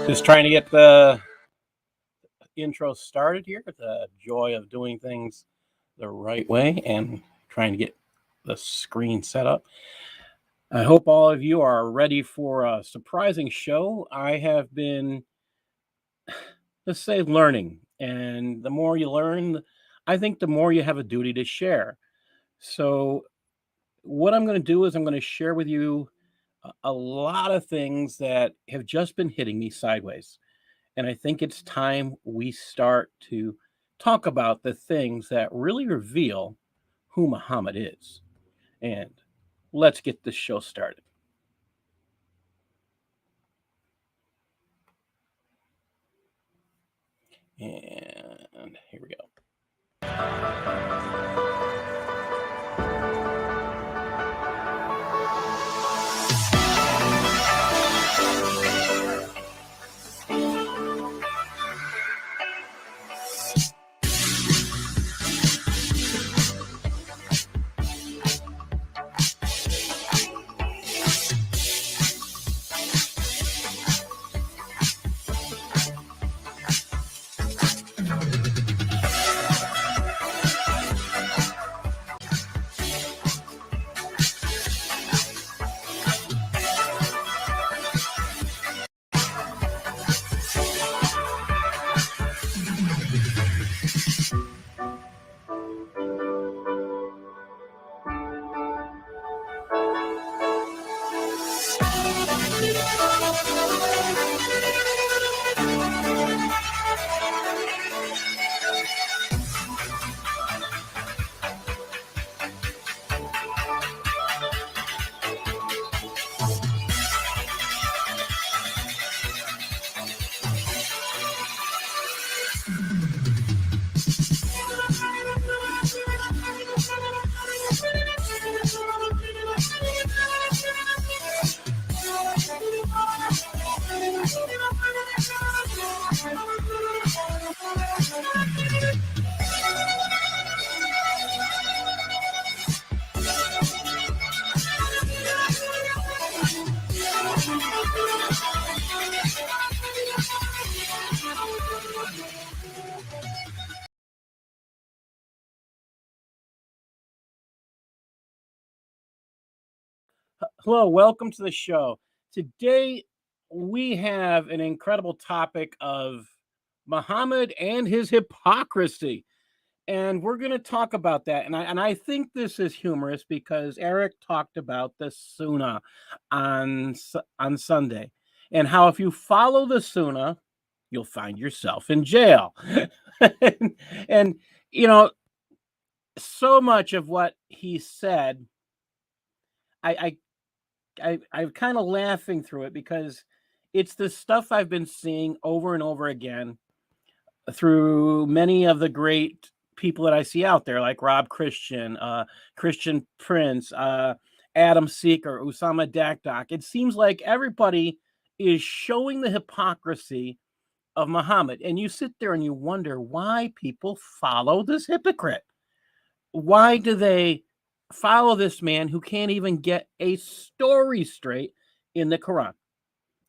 Just trying to get the intro started here. The joy of doing things the right way and trying to get the screen set up. I hope all of you are ready for a surprising show. I have been, let's say, learning. And the more you learn, I think the more you have a duty to share. So, what I'm going to do is I'm going to share with you a lot of things that have just been hitting me sideways. And I think it's time we start to talk about the things that really reveal who Muhammad is. And let's get this show started. And here we go. Hello, welcome to the show. Today, we have an incredible topic of Muhammad and his hypocrisy. And we're going to talk about that. And I think this is humorous because Eric talked about the Sunnah on Sunday and how if you follow the Sunnah, you'll find yourself in jail. and, you know, so much of what he said, I'm kind of laughing through it because it's the stuff I've been seeing over and over again through many of the great people that I see out there, like Rob Christian, Christian Prince, Adam Seeker, Usama Dakdak. It seems like everybody is showing the hypocrisy of Muhammad. And you sit there and you wonder why people follow this hypocrite. Why do they follow this man who can't even get a story straight in the Quran,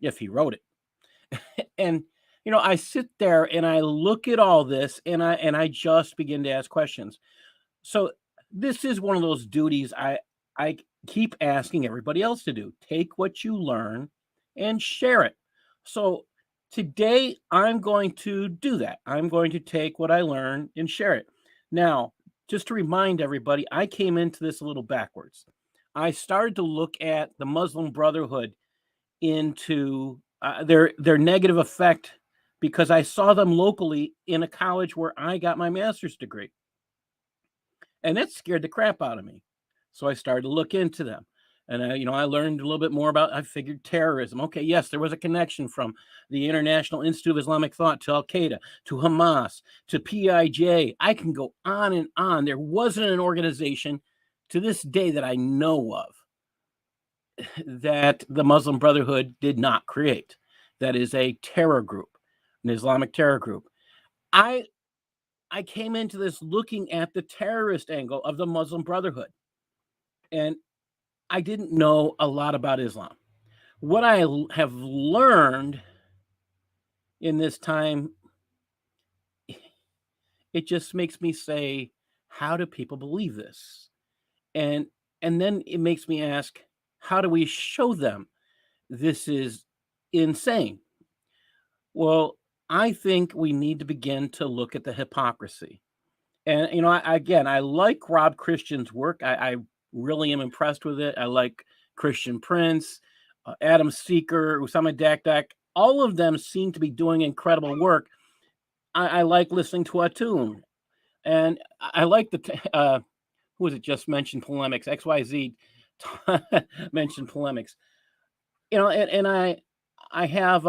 if he wrote it? And I sit there and I look at all this and I just begin to ask questions. So this is one of those duties I keep asking everybody else to do. Take what you learn and share it. So today I'm going to do that. I'm going to take what I learn and share it. Now, just to remind everybody, I came into this a little backwards. I started to look at the Muslim Brotherhood into their negative effect because I saw them locally in a college where I got my master's degree. And that scared the crap out of me. So I started to look into them. And I learned a little bit more about, I figured terrorism. Okay, yes, there was a connection from the International Institute of Islamic Thought to Al-Qaeda, to Hamas, to PIJ. I can go on and on. There wasn't an organization to this day that I know of that the Muslim Brotherhood did not create. That is a terror group, an Islamic terror group. I came into this looking at the terrorist angle of the Muslim Brotherhood. And I didn't know a lot about Islam. What I have learned in this time, it just makes me say, how do people believe this? And and then it makes me ask, how do we show them this is insane? Well, I think we need to begin to look at the hypocrisy. And I like Rob Christian's work. I really am impressed with it. I like Christian Prince, Adam Seeker, Usama Dakdak. All of them seem to be doing incredible work. I like listening to Atun, and I like who was it just mentioned polemics? XYZ mentioned polemics. And I have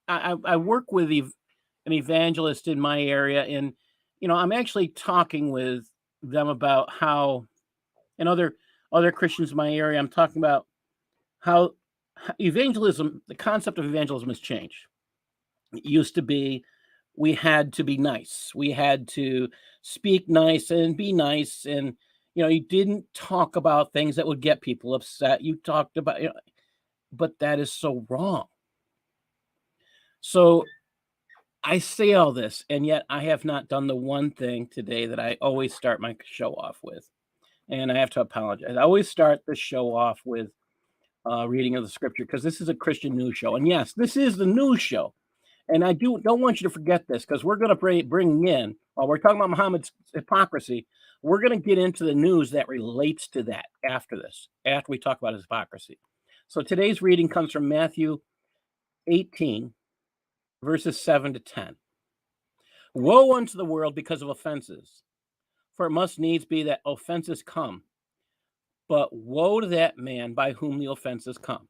I work with an evangelist in my area, and I'm actually talking with them about how, and other Christians in my area, I'm talking about how evangelism, the concept of evangelism has changed. It used to be we had to be nice, we had to speak nice and be nice, and you didn't talk about things that would get people upset. You talked about, but that is so wrong. So I say all this, and yet I have not done the one thing today that I always start my show off with. And I have to apologize. I always start the show off with reading of the scripture, because this is a Christian news show. And yes, this is the news show. And I don't want you to forget this, because we're going to bring in, while we're talking about Muhammad's hypocrisy, we're going to get into the news that relates to that after this, after we talk about his hypocrisy. So today's reading comes from Matthew 18, verses 7 to 10. Woe unto the world because of offenses, for it must needs be that offenses come. But woe to that man by whom the offenses come.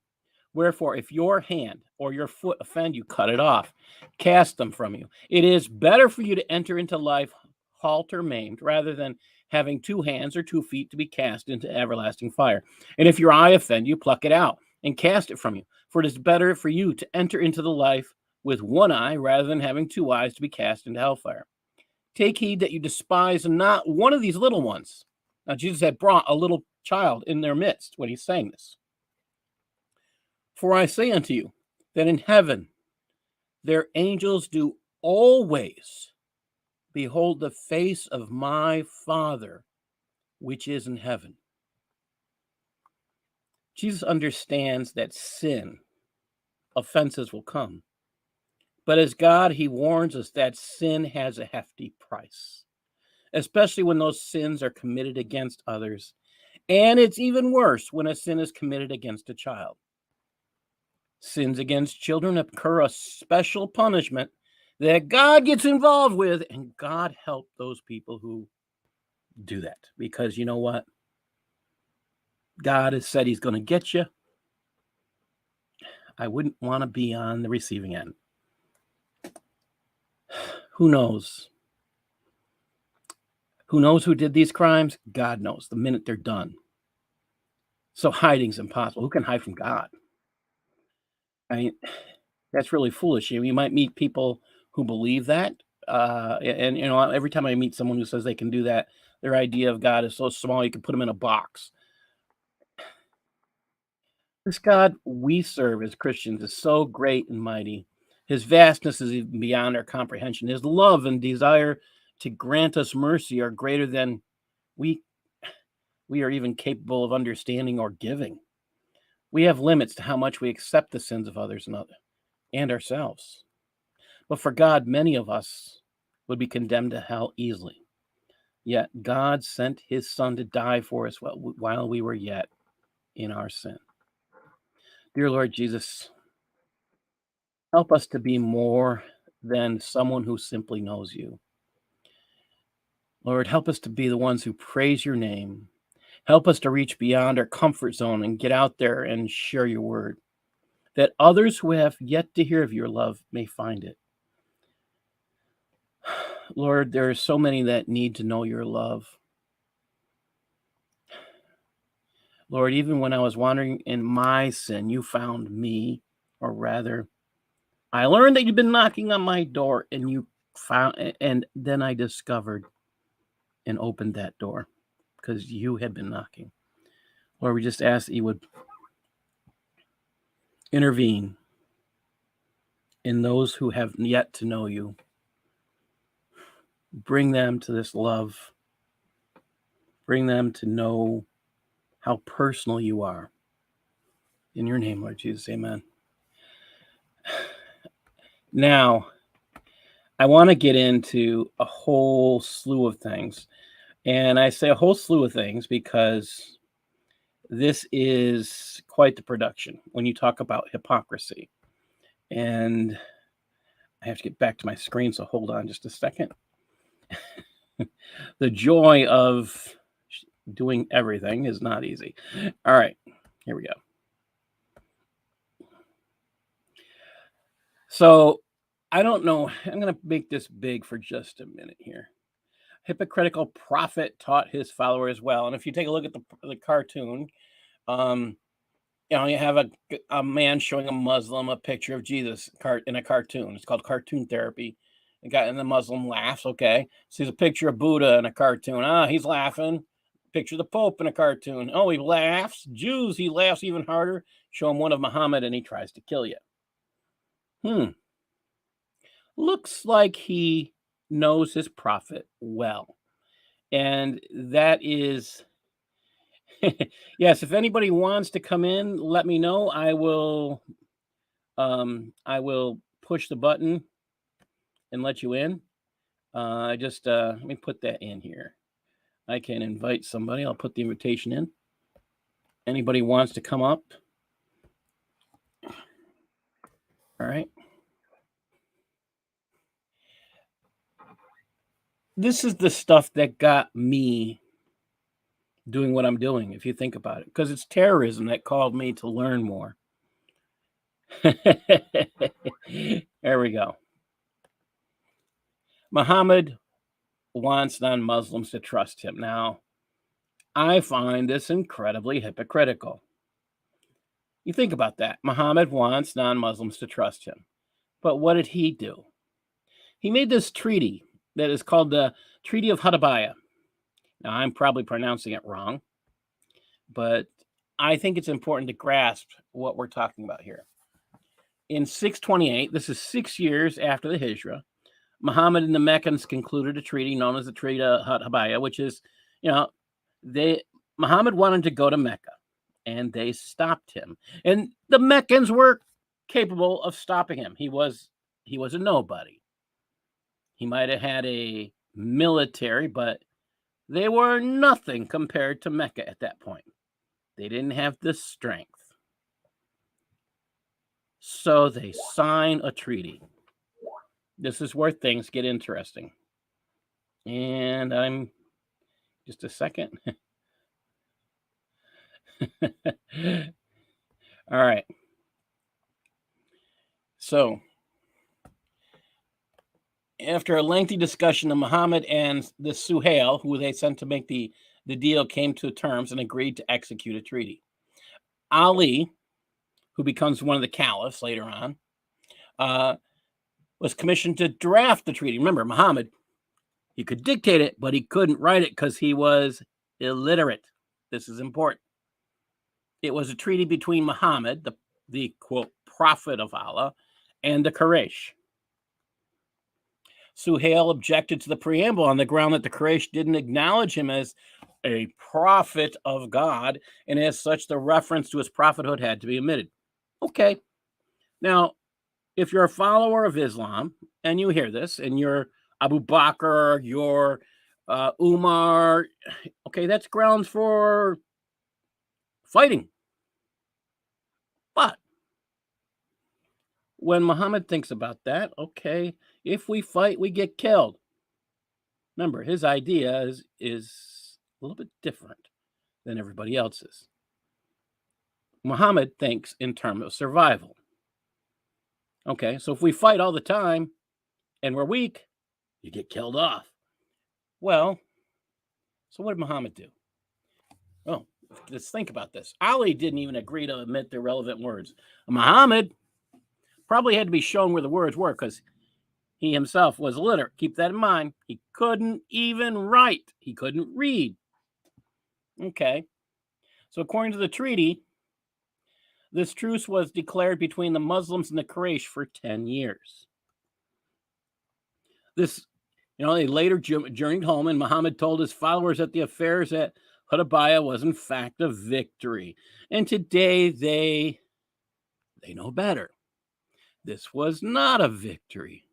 Wherefore, if your hand or your foot offend you, cut it off, cast them from you. It is better for you to enter into life halt or maimed, rather than having 2 hands or 2 feet to be cast into everlasting fire. And if your eye offend you, pluck it out and cast it from you. For it is better for you to enter into the life with 1 eye, rather than having 2 eyes to be cast into hellfire. Take heed that you despise not one of these little ones. Now, Jesus had brought a little child in their midst when he's saying this. For I say unto you that in heaven their angels do always behold the face of my Father which is in heaven. Jesus understands that sin, offenses will come. But as God, he warns us that sin has a hefty price, especially when those sins are committed against others. And it's even worse when a sin is committed against a child. Sins against children occur a special punishment that God gets involved with, and God help those people who do that, because you know what? God has said he's going to get you. I wouldn't want to be on the receiving end. Who knows? Who knows who did these crimes? God knows the minute they're done. So hiding's impossible. Who can hide from God? I mean, that's really foolish. You might meet people who believe that. And every time I meet someone who says they can do that, their idea of God is so small you can put them in a box. This God we serve as Christians is so great and mighty. His vastness is even beyond our comprehension. His love and desire to grant us mercy are greater than we are even capable of understanding or giving. We have limits to how much we accept the sins of others and ourselves. But for God, many of us would be condemned to hell easily. Yet God sent his Son to die for us while we were yet in our sin. Dear Lord Jesus, help us to be more than someone who simply knows you. Lord, help us to be the ones who praise your name. Help us to reach beyond our comfort zone and get out there and share your word, that others who have yet to hear of your love may find it. Lord, there are so many that need to know your love. Lord, even when I was wandering in my sin, you found me, or rather, I learned that you've been knocking on my door, and you found, and then I discovered and opened that door because you had been knocking. Lord, we just ask that you would intervene in those who have yet to know you. Bring them to this love. Bring them to know how personal you are. In your name, Lord Jesus, amen. Now, I want to get into a whole slew of things. And I say a whole slew of things because this is quite the production when you talk about hypocrisy. And I have to get back to my screen, so hold on just a second. The joy of doing everything is not easy. All right, here we go. So I don't know. I'm going to make this big for just a minute here. Hypocritical prophet taught his followers well. And if you take a look at the cartoon, you have a man showing a Muslim a picture of Jesus in a cartoon. It's called cartoon therapy. And the Muslim laughs. Okay. Sees a picture of Buddha in a cartoon. He's laughing. Picture of the Pope in a cartoon. Oh, he laughs. Jews, he laughs even harder. Show him one of Muhammad and he tries to kill you. Looks like he knows his prophet well. And that is, yes, if anybody wants to come in, let me know. I will push the button and let you in. Let me put that in here. I can invite somebody. I'll put the invitation in. Anybody wants to come up? All right. This is the stuff that got me doing what I'm doing, if you think about it, because it's terrorism that called me to learn more. There we go. Muhammad wants non-Muslims to trust him. Now, I find this incredibly hypocritical. You think about that. Muhammad wants non-Muslims to trust him. But what did he do? He made this treaty that is called the Treaty of Hudaybiyah. Now, I'm probably pronouncing it wrong, but I think it's important to grasp what we're talking about here. In 628, this is 6 years after the Hijrah, Muhammad and the Meccans concluded a treaty known as the Treaty of Hudaybiyah, which is, Muhammad wanted to go to Mecca, and they stopped him. And the Meccans were capable of stopping him. He was a nobody. He might have had a military, but they were nothing compared to Mecca at that point. They didn't have the strength. So they sign a treaty. This is where things get interesting. And I'm just a second. All right. So after a lengthy discussion, Muhammad and the Suhail, who they sent to make the deal, came to terms and agreed to execute a treaty. Ali, who becomes one of the caliphs later on, was commissioned to draft the treaty. Remember, Muhammad, he could dictate it, but he couldn't write it because he was illiterate. This is important. It was a treaty between Muhammad, the quote, prophet of Allah, and the Quraysh. Suhail objected to the preamble on the ground that the Quraysh didn't acknowledge him as a prophet of God, and as such, the reference to his prophethood had to be omitted. Okay. Now, if you're a follower of Islam and you hear this, and you're Abu Bakr, you're Umar, okay, that's grounds for fighting. But when Muhammad thinks about that, okay, if we fight, we get killed. Remember, his idea is a little bit different than everybody else's. Muhammad thinks in terms of survival. Okay, so if we fight all the time and we're weak, you get killed off. Well, so what did Muhammad do? Oh, let's think about this. Ali didn't even agree to omit the relevant words. Muhammad probably had to be shown where the words were because he himself was illiterate. Keep that in mind. He couldn't even write. He couldn't read. Okay. So according to the treaty, This truce was declared between the Muslims and the Quraysh for 10 years. They later journeyed home, and Muhammad told his followers that the affairs at Hudaybiyah was in fact a victory. And today they know better. This was not a victory.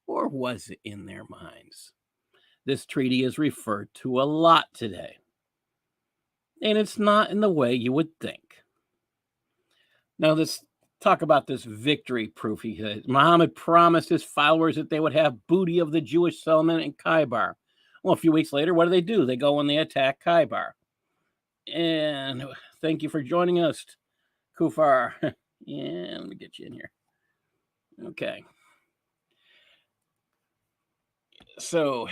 Or was it in their minds? This treaty is referred to a lot today. And it's not in the way you would think. Now, talk about this victory proof. He says Muhammad promised his followers that they would have booty of the Jewish settlement in Khaybar. Well, a few weeks later, what do? They go and they attack Khaybar. And thank you for joining us, Kufar. Yeah, let me get you in here. Okay. So,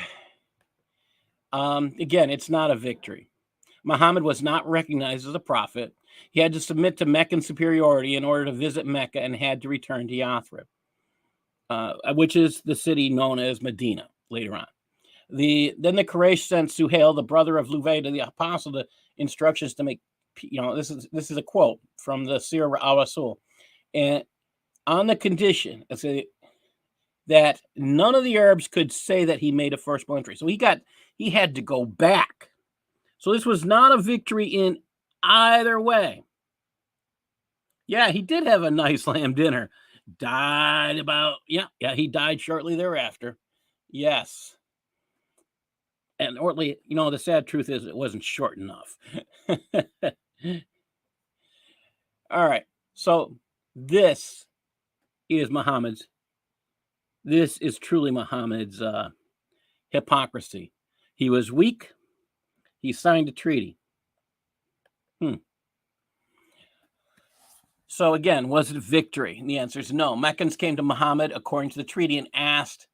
again, it's not a victory. Muhammad was not recognized as a prophet. He had to submit to Meccan superiority in order to visit Mecca and had to return to Yathrib, which is the city known as Medina later on. Then the Quraysh sent Suhail, the brother of Luway, to the apostle, the instructions to make, this is a quote from the Sirah al-Rasul, and on the condition that none of the Arabs could say that he made a forcible entry. So he had to go back. So this was not a victory in either way. Yeah, he did have a nice lamb dinner. He died shortly thereafter. Yes. And the sad truth is it wasn't short enough. All right. So this is truly Muhammad's hypocrisy. He was weak. He signed a treaty. So again, was it victory? And the answer is no. Meccans came to Muhammad according to the treaty and asked,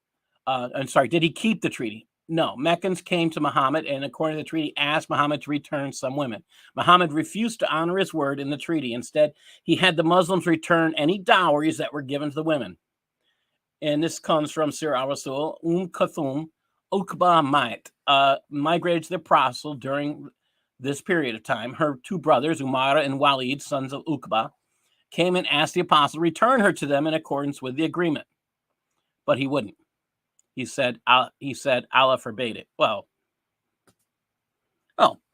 did he keep the treaty? No. Meccans came to Muhammad and according to the treaty asked Muhammad to return some women. Muhammad refused to honor his word in the treaty. Instead, he had the Muslims return any dowries that were given to the women. And this comes from Sirah al-Rasul. Kulthum Uqba migrated to the apostle during this period of time. Her two brothers, Umara and Walid, sons of Uqba, came and asked the apostle to return her to them in accordance with the agreement. But he wouldn't. He said Allah forbade it.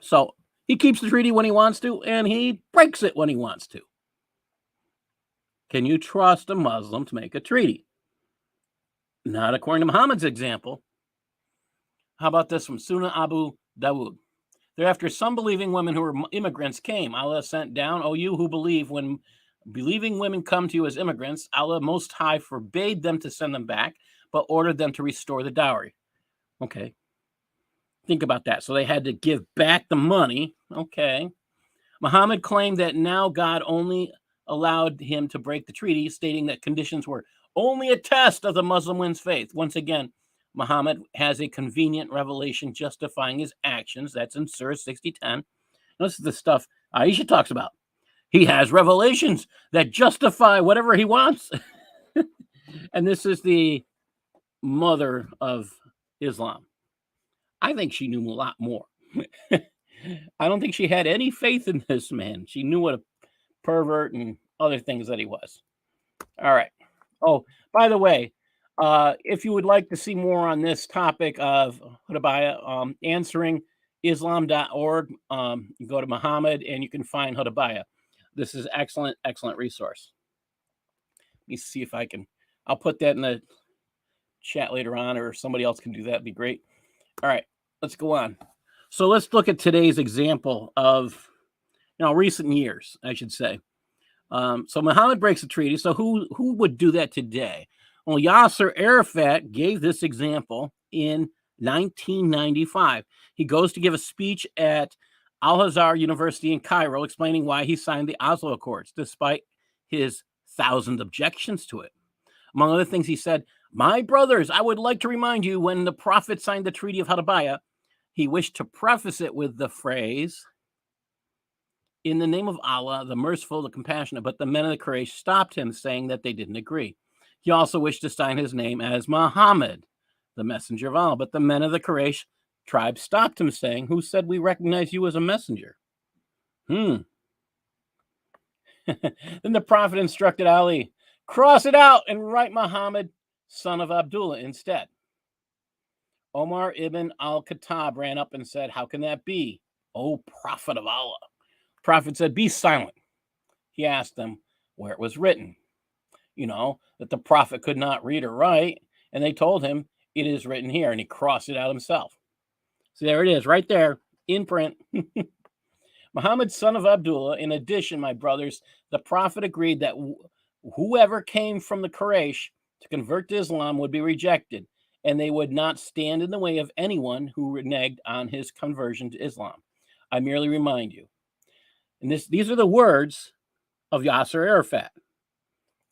So he keeps the treaty when he wants to, and he breaks it when he wants to. Can you trust a Muslim to make a treaty? Not according to Muhammad's example. How about this from Sunan Abu Dawud? Thereafter, some believing women who were immigrants came. Allah sent down, O you who believe, when believing women come to you as immigrants, Allah Most High forbade them to send them back, but ordered them to restore the dowry. Okay. Think about that. So they had to give back the money. Okay. Muhammad claimed that now God only allowed him to break the treaty, stating that conditions were only a test of the Muslim women's faith. Once again, Muhammad has a convenient revelation justifying his actions. That's in Surah 60:10. This is the stuff Aisha talks about. He has revelations that justify whatever he wants. And this is the mother of Islam. I think she knew a lot more. I don't think she had any faith in this man. She knew what a pervert and other things that he was. All right. Oh, by the way, if you would like to see more on this topic of Hudaybiyah, answering Islam.org, you go to Muhammad and you can find Hudaybiyah. This is excellent resource. Let me see if I'll put that in the chat later on, or somebody else can do that. It'd be great. All right, let's go on. So let's look at today's example of, recent years, I should say. So Muhammad breaks the treaty. So who would do that today? Well, Yasser Arafat gave this example in 1995. He goes to give a speech at Al-Azhar University in Cairo, explaining why he signed the Oslo Accords, despite his 1,000 objections to it. Among other things, he said, "My brothers, I would like to remind you when the Prophet signed the Treaty of Hudaybiyah, he wished to preface it with the phrase, 'In the name of Allah, the merciful, the compassionate,' but the men of the Quraysh stopped him, saying that they didn't agree. He also wished to sign his name as Muhammad, the messenger of Allah, but the men of the Quraysh tribe stopped him, saying, 'Who said we recognize you as a messenger?'" Then the Prophet instructed Ali, cross it out and write Muhammad, son of Abdullah, instead. Omar ibn al-Khattab ran up and said, how can that be, O Prophet of Allah? The Prophet said, be silent. He asked them where it was written, that the Prophet could not read or write, and they told him, it is written here, and he crossed it out himself. So there it is, right there, in print. Muhammad, son of Abdullah. In addition, my brothers, the Prophet agreed that whoever came from the Quraysh to convert to Islam would be rejected, and they would not stand in the way of anyone who reneged on his conversion to Islam. I merely remind you. And these are the words of Yasser Arafat.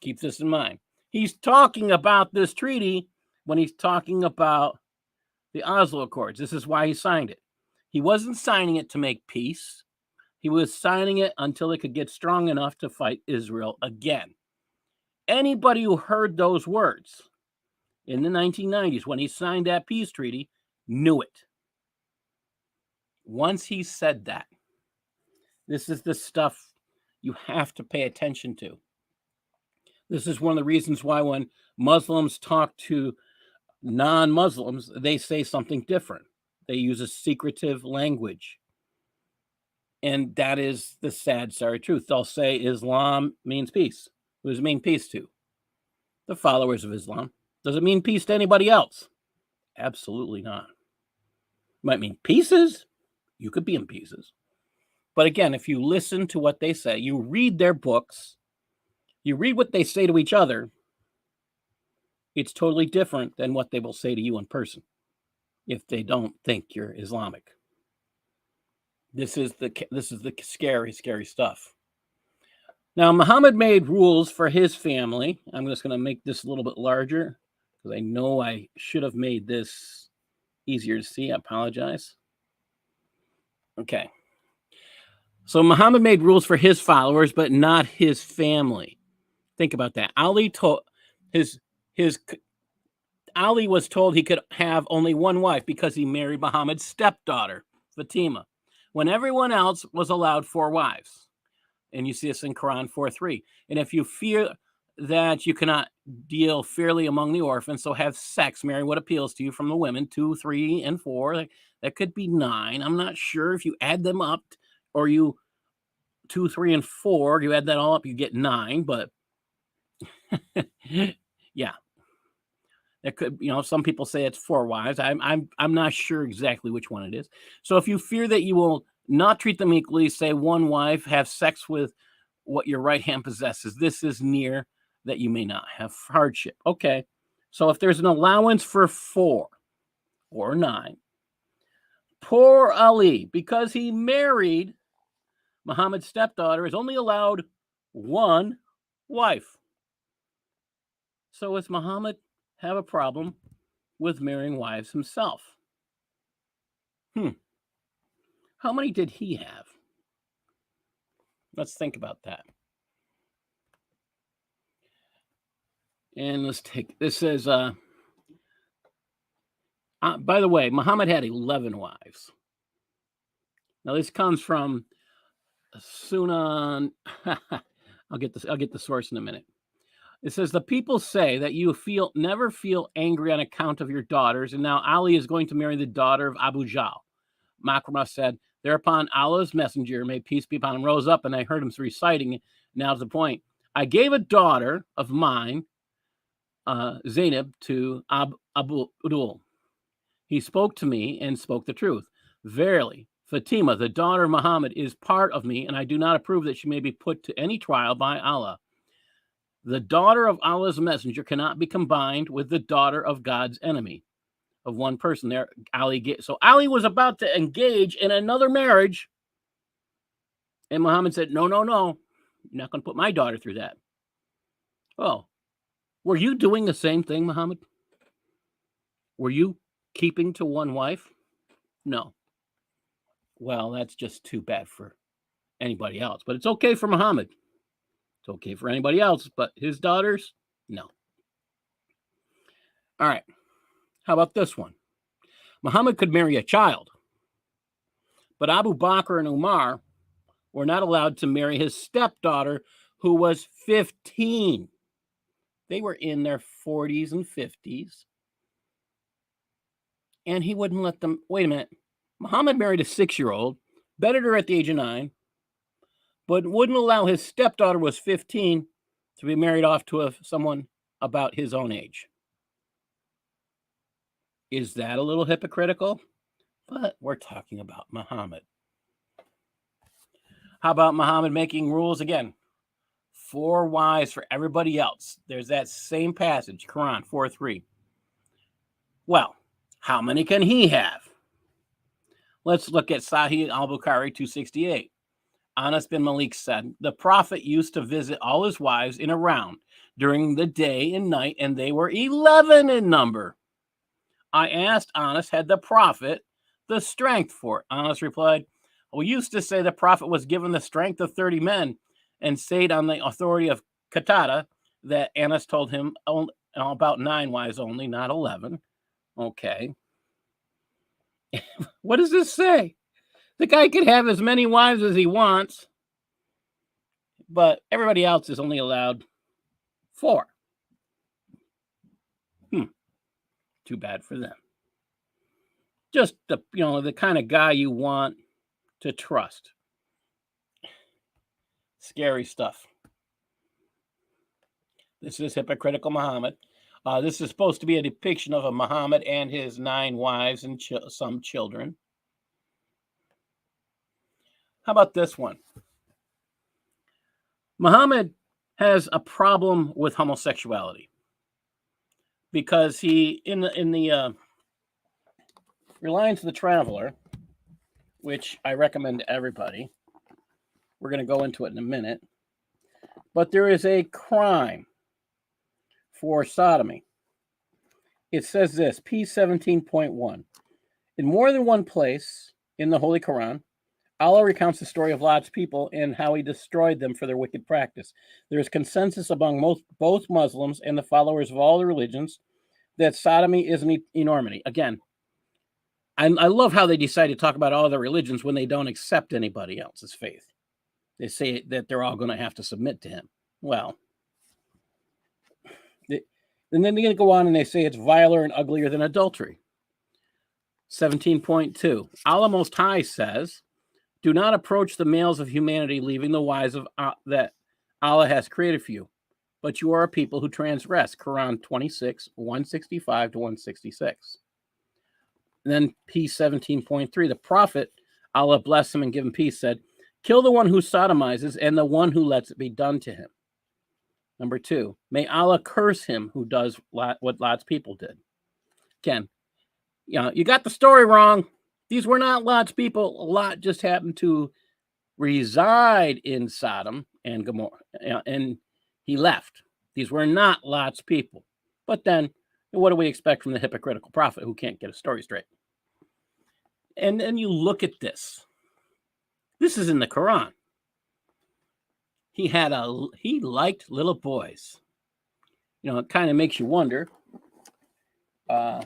Keep this in mind. He's talking about this treaty when he's talking about the Oslo Accords. This is why he signed it. He wasn't signing it to make peace. He was signing it until it could get strong enough to fight Israel again. Anybody who heard those words in the 1990s when he signed that peace treaty knew it. Once he said that, this is the stuff you have to pay attention to. This is one of the reasons why when Muslims talk to non-Muslims, they say something different. They use a secretive language. And that is the sad, sorry truth. They'll say Islam means peace. Who does it mean peace to? The followers of Islam. Does it mean peace to anybody else? Absolutely not. It might mean pieces. You could be in pieces. But again, if you listen to what they say, you read their books, you read what they say to each other, it's totally different than what they will say to you in person if they don't think you're Islamic. This is the scary, scary stuff. Now, Muhammad made rules for his family. I'm just going to make this a little bit larger because I know I should have made this easier to see. I apologize. Okay. So Muhammad made rules for his followers, but not his family. Think about that. Ali was told he could have only one wife because he married Muhammad's stepdaughter, Fatima, when everyone else was allowed 4 wives. And you see this in Quran 4:3. And if you fear that you cannot deal fairly among the orphans, so have sex, marry what appeals to you from the women, 2, 3, and 4. That could be 9. I'm not sure if you add them up, or you 2, 3, and 4, you add that all up, you get 9. But yeah, that could, some people say it's 4 wives. I'm not sure exactly which one it is. So if you fear that you will not treat them equally, say 1 wife, have sex with what your right hand possesses. This is near that you may not have hardship. Okay, so if there's an allowance for 4 or 9, poor Ali, because he married Muhammad's stepdaughter, is only allowed 1 wife. So does Muhammad have a problem with marrying wives himself? How many did he have? Let's think about that. And let's take, this says, by the way, Muhammad had 11 wives. Now this comes from Sunan. I'll get the source in a minute. It says, the people say that you never feel angry on account of your daughters, and now Ali is going to marry the daughter of Abu Jahl. Makramah said, thereupon Allah's messenger, may peace be upon him, rose up, and I heard him reciting it. Now's the point. I gave a daughter of mine, Zainab, to Abu Udul. He spoke to me and spoke the truth. Verily, Fatima, the daughter of Muhammad, is part of me, and I do not approve that she may be put to any trial by Allah. The daughter of Allah's messenger cannot be combined with the daughter of God's enemy. Of one person there, so Ali was about to engage in another marriage, and Muhammad said, no, you're not going to put my daughter through that. Oh, were you doing the same thing, Muhammad? Were you keeping to 1 wife? No. Well, that's just too bad for anybody else, but it's okay for Muhammad. It's okay for anybody else, but his daughters, no. All right. How about this one? Muhammad could marry a child, but Abu Bakr and Umar were not allowed to marry his stepdaughter, who was 15. They were in their 40s and 50s. And he wouldn't let them. Wait a minute. Muhammad married a 6-year-old, bedded her at the age of 9, but wouldn't allow his stepdaughter, was 15, to be married off to someone about his own age. Is that a little hypocritical? But we're talking about Muhammad. How about Muhammad making rules again? 4 wives for everybody else. There's that same passage, Quran 4:3. Well, how many can he have? Let's look at Sahih al-Bukhari 268. Anas bin Malik said, the Prophet used to visit all his wives in a round during the day and night, and they were 11 in number. I asked Anas, had the Prophet the strength for it? Anas replied, we used to say the Prophet was given the strength of 30 men, and stayed on the authority of Qatada that Anas told him about 9 wives only, not 11. Okay. What does this say? The guy could have as many wives as he wants, but everybody else is only allowed 4. Too bad for them. Just the kind of guy you want to trust. Scary stuff. This is hypocritical Muhammad. This is supposed to be a depiction of a Muhammad and his 9 wives and some children. How about this one? Muhammad has a problem with homosexuality because he, in the Reliance of the Traveler, which I recommend to everybody, we're going to go into it in a minute, but there is a crime for sodomy. It says this, P17.1. In more than one place in the Holy Quran, Allah recounts the story of Lot's people and how he destroyed them for their wicked practice. There is consensus among both Muslims and the followers of all the religions that sodomy is an enormity. Again, I love how they decide to talk about all the religions when they don't accept anybody else's faith. They say that they're all going to have to submit to him. Well, and then they're going to go on and they say it's viler and uglier than adultery. 17.2. Allah Most High says, do not approach the males of humanity, leaving the wives of that Allah has created for you. But you are a people who transgress. Quran 26, 165 to 166. And then P17.3. The Prophet, Allah bless him and give him peace, said, kill the one who sodomizes and the one who lets it be done to him. Number 2, may Allah curse him who does what Lot's people did. Again, you got the story wrong. These were not Lot's people. Lot just happened to reside in Sodom and Gomorrah, and he left. These were not Lot's people. But then, what do we expect from the hypocritical prophet who can't get a story straight? And then you look at this. This is in the Quran. He liked little boys. It kind of makes you wonder. When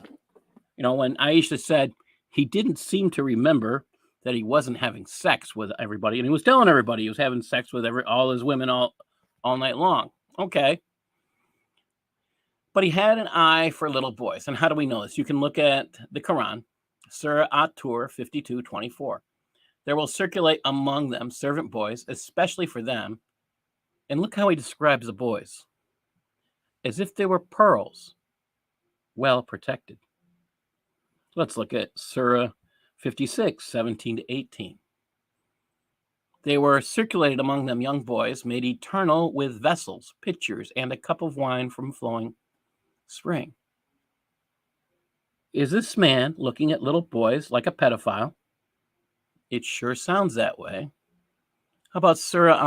Aisha said he didn't seem to remember that he wasn't having sex with everybody, and he was telling everybody he was having sex with all his women all night long. Okay. But he had an eye for little boys. And how do we know this? You can look at the Quran, Surah At-Tur 52:24. There will circulate among them servant boys, especially for them. And look how he describes the boys. As if they were pearls, well protected. Let's look at Surah 56, 17 to 18. They were circulated among them young boys, made eternal with vessels, pitchers, and a cup of wine from flowing spring. Is this man looking at little boys like a pedophile? It sure sounds that way. How about Surah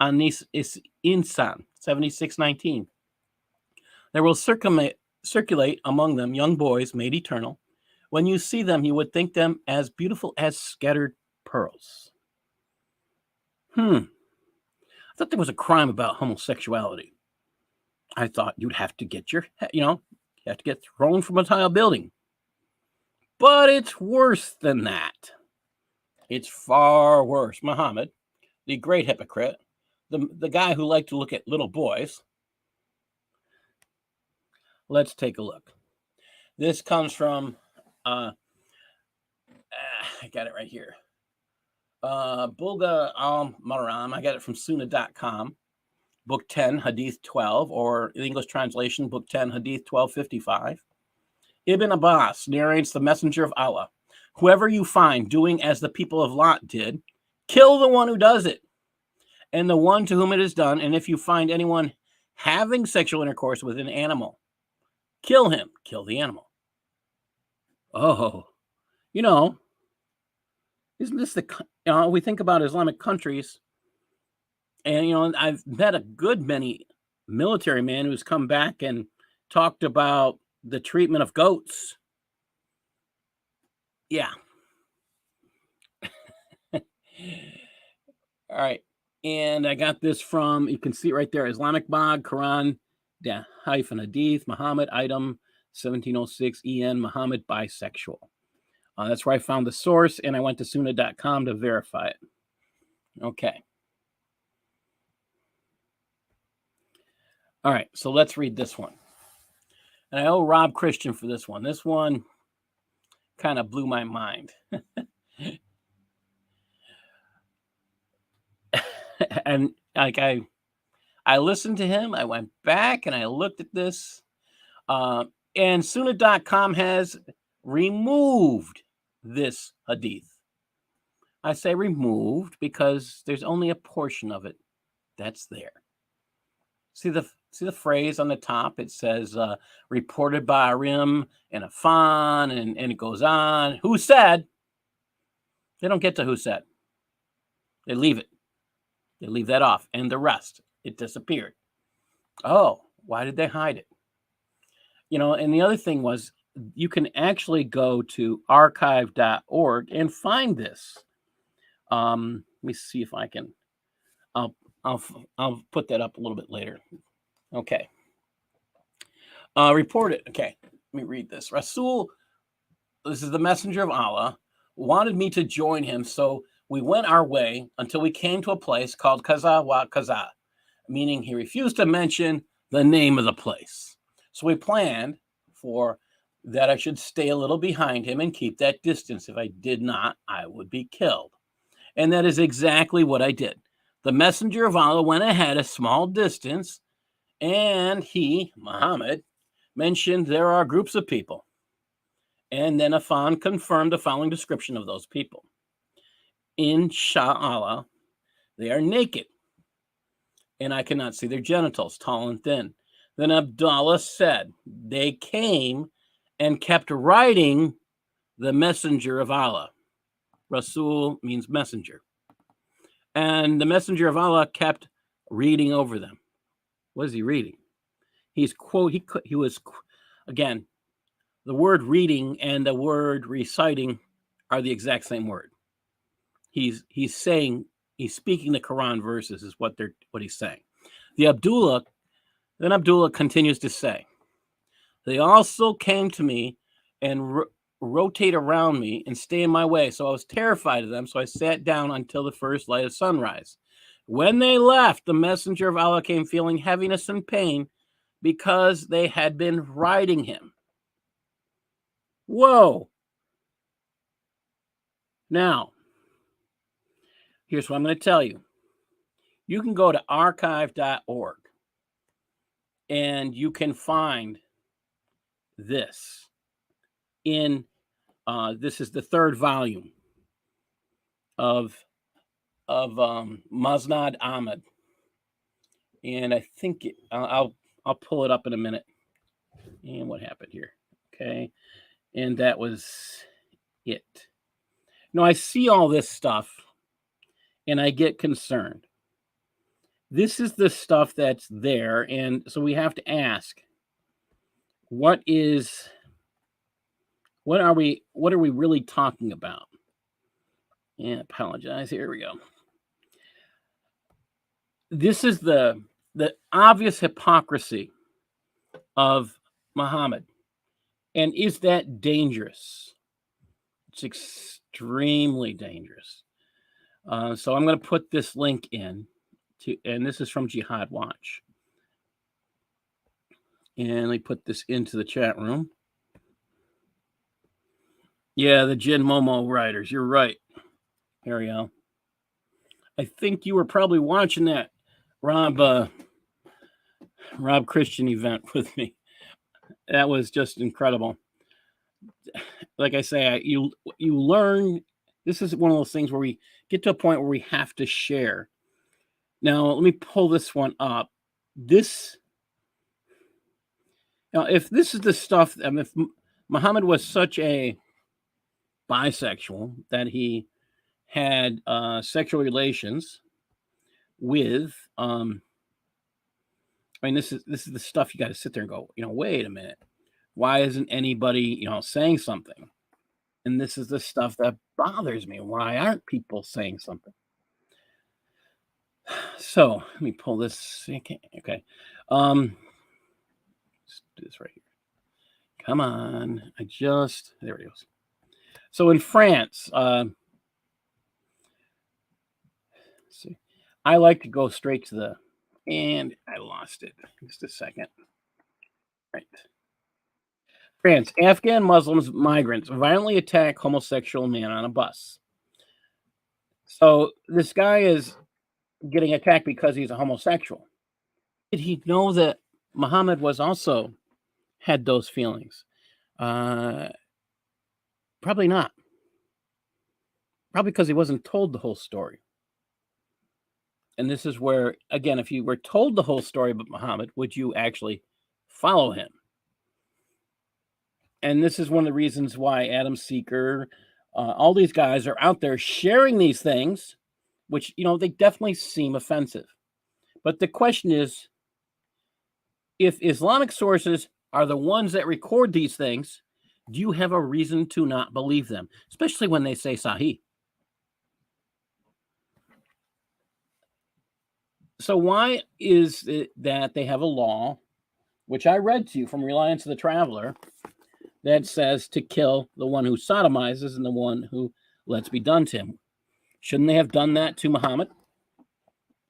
An-Insan 76:19? There will circulate among them young boys made eternal. When you see them, you would think them as beautiful as scattered pearls. I thought there was a crime about homosexuality. I thought you'd have to get you have to get thrown from a tall building. But it's worse than that. It's far worse. Muhammad, the great hypocrite, the guy who liked to look at little boys. Let's take a look. This comes from I got it right here. Bulga al-Maram. I got it from Sunnah.com. Book 10, Hadith 12, or the English translation, Book 10, Hadith 1255. Ibn Abbas narrates the Messenger of Allah. Whoever you find doing as the people of Lot did, kill the one who does it, and the one to whom it is done. And if you find anyone having sexual intercourse with an animal, kill him, kill the animal. Oh, isn't this we think about Islamic countries, and I've met a good many military men who's come back and talked about the treatment of goats. Yeah. All right. And I got this from, you can see it right there, Islamic Bog, Quran, Hadith, Muhammad, item 1706, EN, Muhammad, bisexual. That's where I found the source, and I went to Sunnah.com to verify it. Okay. All right, so let's read this one. And I owe Rob Christian for this one. This one kind of blew my mind. And like I listened to him, I went back and I looked at this. And Sunnah.com has removed this hadith. I say removed because there's only a portion of it that's there. See the phrase on the top? It says reported by Arim and Afan, and it goes on. Who said? They don't get to who said. They leave it. They leave that off. And the rest, it disappeared. Oh, why did they hide it? And the other thing was, you can actually go to archive.org and find this. Let me see if I can. I'll put that up a little bit later. Okay. Reported. Okay. Let me read this. Rasul, this is the messenger of Allah, wanted me to join him, so we went our way until we came to a place called Kaza wa Kaza, meaning he refused to mention the name of the place. So we planned for that I should stay a little behind him and keep that distance. If I did not, I would be killed. And that is exactly what I did. The messenger of Allah went ahead a small distance, and he, Muhammad, mentioned there are groups of people. And then Afan confirmed the following description of those people. Inshallah, they are naked, and I cannot see their genitals, tall and thin. Then Abdullah said, they came and kept writing the messenger of Allah. Rasul means messenger. And the messenger of Allah kept reading over them. What is he reading? He was, again, the word reading and the word reciting are the exact same word. He's speaking the Quran verses is what he's saying. Then Abdullah continues to say, they also came to me and rotate around me and stay in my way. So I was terrified of them. So I sat down until the first light of sunrise. When they left, the messenger of Allah came feeling heaviness and pain because they had been riding him. Whoa. Now, here's what I'm going to tell you. You can go to archive.org and you can find this in this is the third volume of Musnad Ahmad, and I think I'll pull it up in a minute. And what happened here? Okay, and that was it. Now I see all this stuff, and I get concerned. This is the stuff that's there, and so we have to ask, what are we really talking about? Yeah, apologize. Here we go. This is the obvious hypocrisy of Muhammad. And is that dangerous? It's extremely dangerous. So I'm going to put this link in. and this is from Jihad Watch. And let me put this into the chat room. Yeah, the Jin Momo riders. You're right, Ariel. I think you were probably watching that Rob Christian event with me. That was just incredible. Like I say, you learn. This is one of those things where we get to a point where we have to share. Now, let me pull this one up. If this is the stuff, if Muhammad was such a bisexual that he had sexual relations with, this is the stuff you got to sit there and go, wait a minute, why isn't anybody, saying something? And this is the stuff that bothers me. Why aren't people saying something? So let me pull this. Okay. Let's do this right here. Come on. There it goes. So in France, see, I like to go straight to and I lost it. Just a second. Right. France, Afghan Muslims migrants violently attack homosexual man on a bus. So this guy is getting attacked because he's a homosexual. Did he know that Muhammad was also had those feelings? Probably not. Probably because he wasn't told the whole story. And this is where, again, if you were told the whole story about Muhammad, would you actually follow him? And this is one of the reasons why Adam Seeker, all these guys are out there sharing these things, which, they definitely seem offensive. But the question is, if Islamic sources are the ones that record these things, do you have a reason to not believe them, especially when they say Sahih? So why is it that they have a law, which I read to you from Reliance of the Traveler, that says to kill the one who sodomizes and the one who lets be done to him? Shouldn't they have done that to Muhammad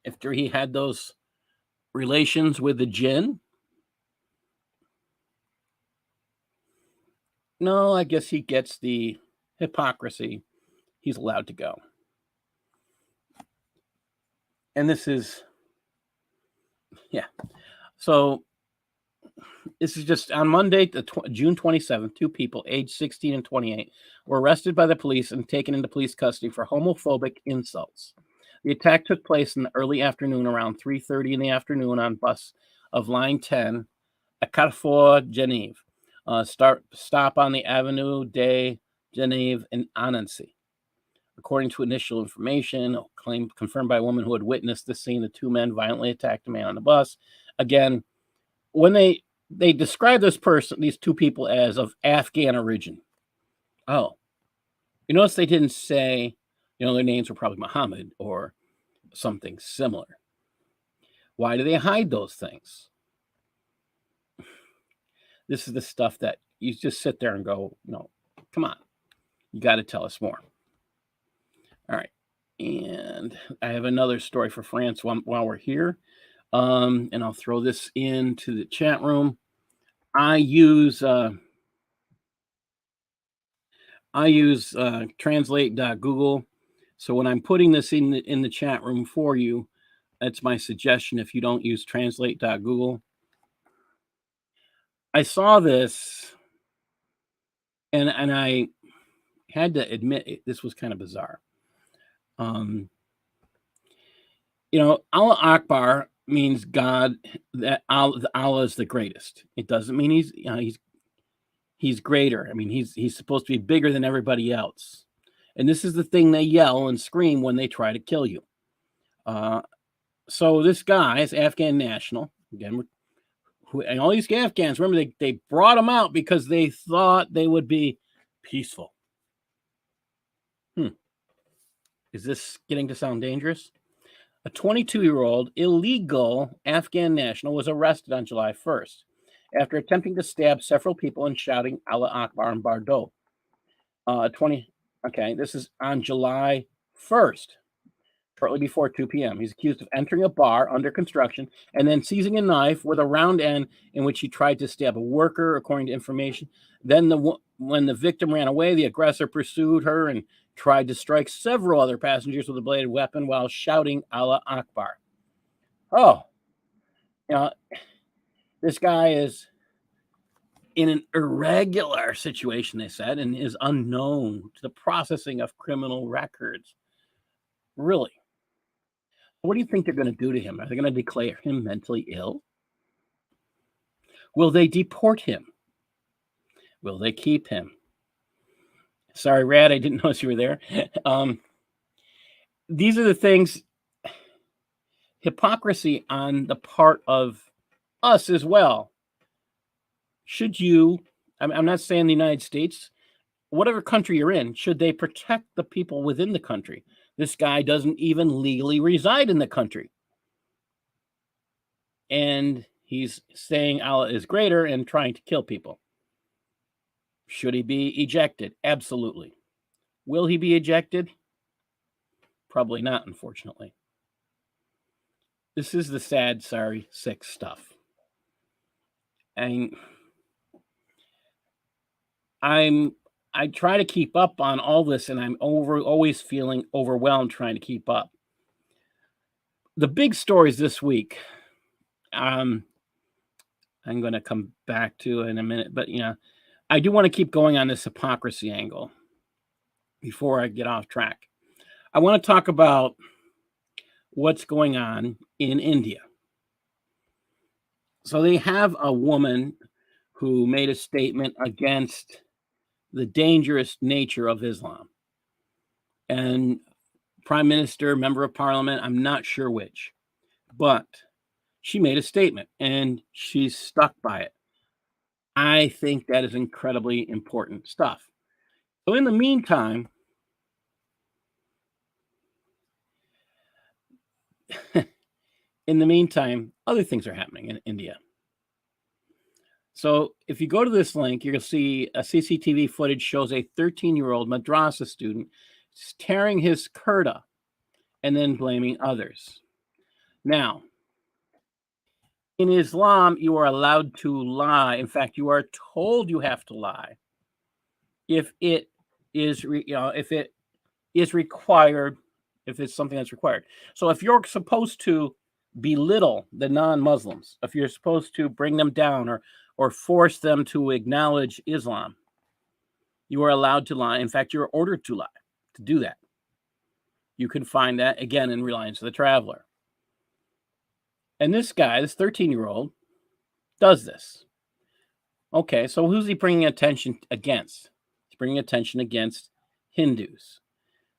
after he had those relations with the jinn? No, I guess he gets the hypocrisy. He's allowed to go. And this is, So this is just on Monday, June 27th, 2 people aged 16 and 28 were arrested by the police and taken into police custody for homophobic insults. The attack took place in the early afternoon around 3:30 in the afternoon on bus of Line 10 at Carrefour Genève. Stop on the Avenue de Genève in Annecy. According to initial information, confirmed by a woman who had witnessed the scene, the 2 men violently attacked a man on the bus. Again, when they describe these 2 people as of Afghan origin. Oh, you notice they didn't say, their names were probably Muhammad or something similar. Why do they hide those things? This is the stuff that you just sit there and go, come on, you got to tell us more. All right. And I have another story for France while we're here. And I'll throw this into the chat room. I use translate.google. So when I'm putting this in the chat room for you, that's my suggestion if you don't use translate.google. I saw this and I had to admit this was kind of bizarre. Allah Akbar means God, that Allah is the greatest. It doesn't mean he's greater. I mean, he's supposed to be bigger than everybody else. And this is the thing they yell and scream when they try to kill you. So this guy is Afghan national. Again, and all these Afghans, remember, they brought him out because they thought they would be peaceful. Is this getting to sound dangerous? A 22-year-old illegal Afghan national was arrested on July 1st after attempting to stab several people and shouting Allah Akbar in Bordeaux. This is on July 1st. shortly before 2 p.m. He's accused of entering a bar under construction and then seizing a knife with a round end in which he tried to stab a worker, according to information. Then, when the victim ran away, the aggressor pursued her and tried to strike several other passengers with a bladed weapon while shouting Allah Akbar. Oh, you know, this guy is in an irregular situation, they said, and is unknown to the processing of criminal records. Really? What do you think they're going to do to him? Are they going to declare him mentally ill? Will they deport him? Will they keep him? Sorry, Rad, I didn't notice you were there. These are the things, hypocrisy on the part of us as well. Should you, I'm not saying the United States, whatever country you're in, should they protect the people within the country? This guy doesn't even legally reside in the country. And he's saying Allah is greater and trying to kill people. Should he be ejected? Absolutely. Will he be ejected? Probably not, unfortunately. This is the sad, sorry, sick stuff. And I try to keep up on all this, and I'm always feeling overwhelmed trying to keep up. The big stories this week, I'm going to come back to in a minute, but I do want to keep going on this hypocrisy angle before I get off track. I want to talk about what's going on in India. So they have a woman who made a statement against the dangerous nature of Islam. And Prime Minister, Member of Parliament, I'm not sure which, but she made a statement and she's stuck by it. I think that is incredibly important stuff. So in the meantime, other things are happening in India. So if you go to this link, you're going to see a CCTV footage shows a 13-year-old madrasa student tearing his kurta and then blaming others. Now, in Islam, you are allowed to lie. In fact, you are told you have to lie if it is, if it is required, if it's something that's required. So if you're supposed to belittle the non-Muslims, if you're supposed to bring them down or force them to acknowledge Islam, you are allowed to lie. In fact, you're ordered to lie, to do that. You can find that, again, in Reliance of the Traveler. And this guy, this 13-year-old, does this. Okay, so who's he bringing attention against? He's bringing attention against Hindus.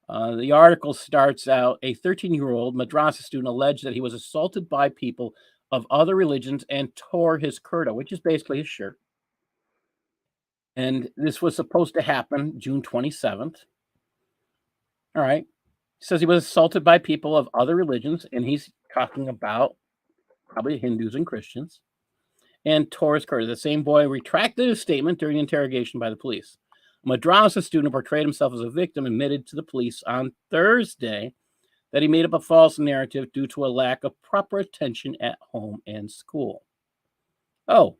The article starts out, a 13-year-old madrasa student alleged that he was assaulted by people of other religions and tore his kurta, which is basically his shirt. And this was supposed to happen June 27th. All right. He says he was assaulted by people of other religions, and he's talking about probably Hindus and Christians, and tore his kurta. The same boy retracted his statement during interrogation by the police. A madrasa student portrayed himself as a victim, admitted to the police on Thursday that he made up a false narrative due to a lack of proper attention at home and school. Oh.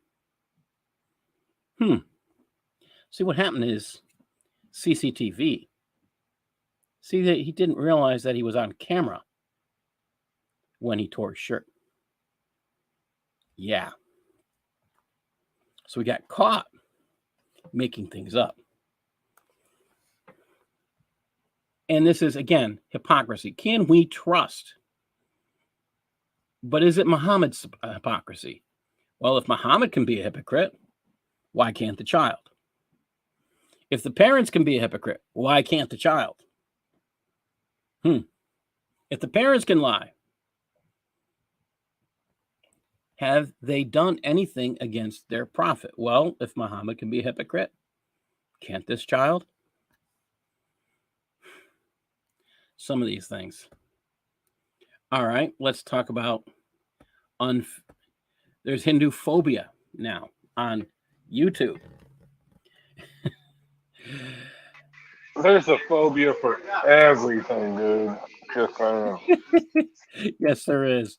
See, what happened is CCTV. See, that he didn't realize that he was on camera when he tore his shirt. Yeah. So he got caught making things up. And this is, again, hypocrisy. Can we trust? But is it Muhammad's hypocrisy? Well, if Muhammad can be a hypocrite, why can't the child? If the parents can be a hypocrite, why can't the child? If the parents can lie, have they done anything against their prophet? Well, if Muhammad can be a hypocrite, can't this child? Some of these things. All right, let's talk about there's Hindu phobia now on YouTube. There's a phobia for everything, dude. Just saying. Yes, there is.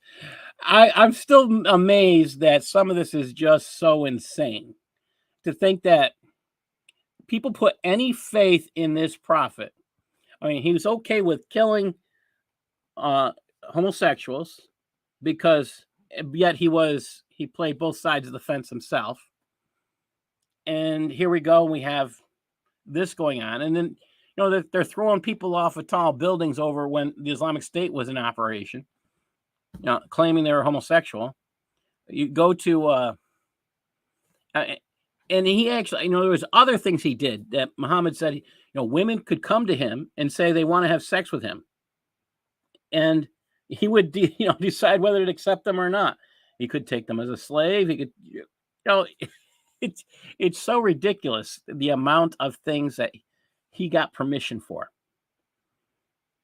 I'm still amazed that some of this is just so insane to think that people put any faith in this prophet. I mean, he was okay with killing uh, homosexuals because yet he played both sides of the fence himself. And here we go. We have this going on. And then, they're throwing people off of tall buildings over when the Islamic State was in operation, claiming they were homosexual. You go to, and he actually, there was other things he did that Muhammad said, women could come to him and say they want to have sex with him. And he would, decide whether to accept them or not. He could take them as a slave. He could, it's so ridiculous, the amount of things that he got permission for.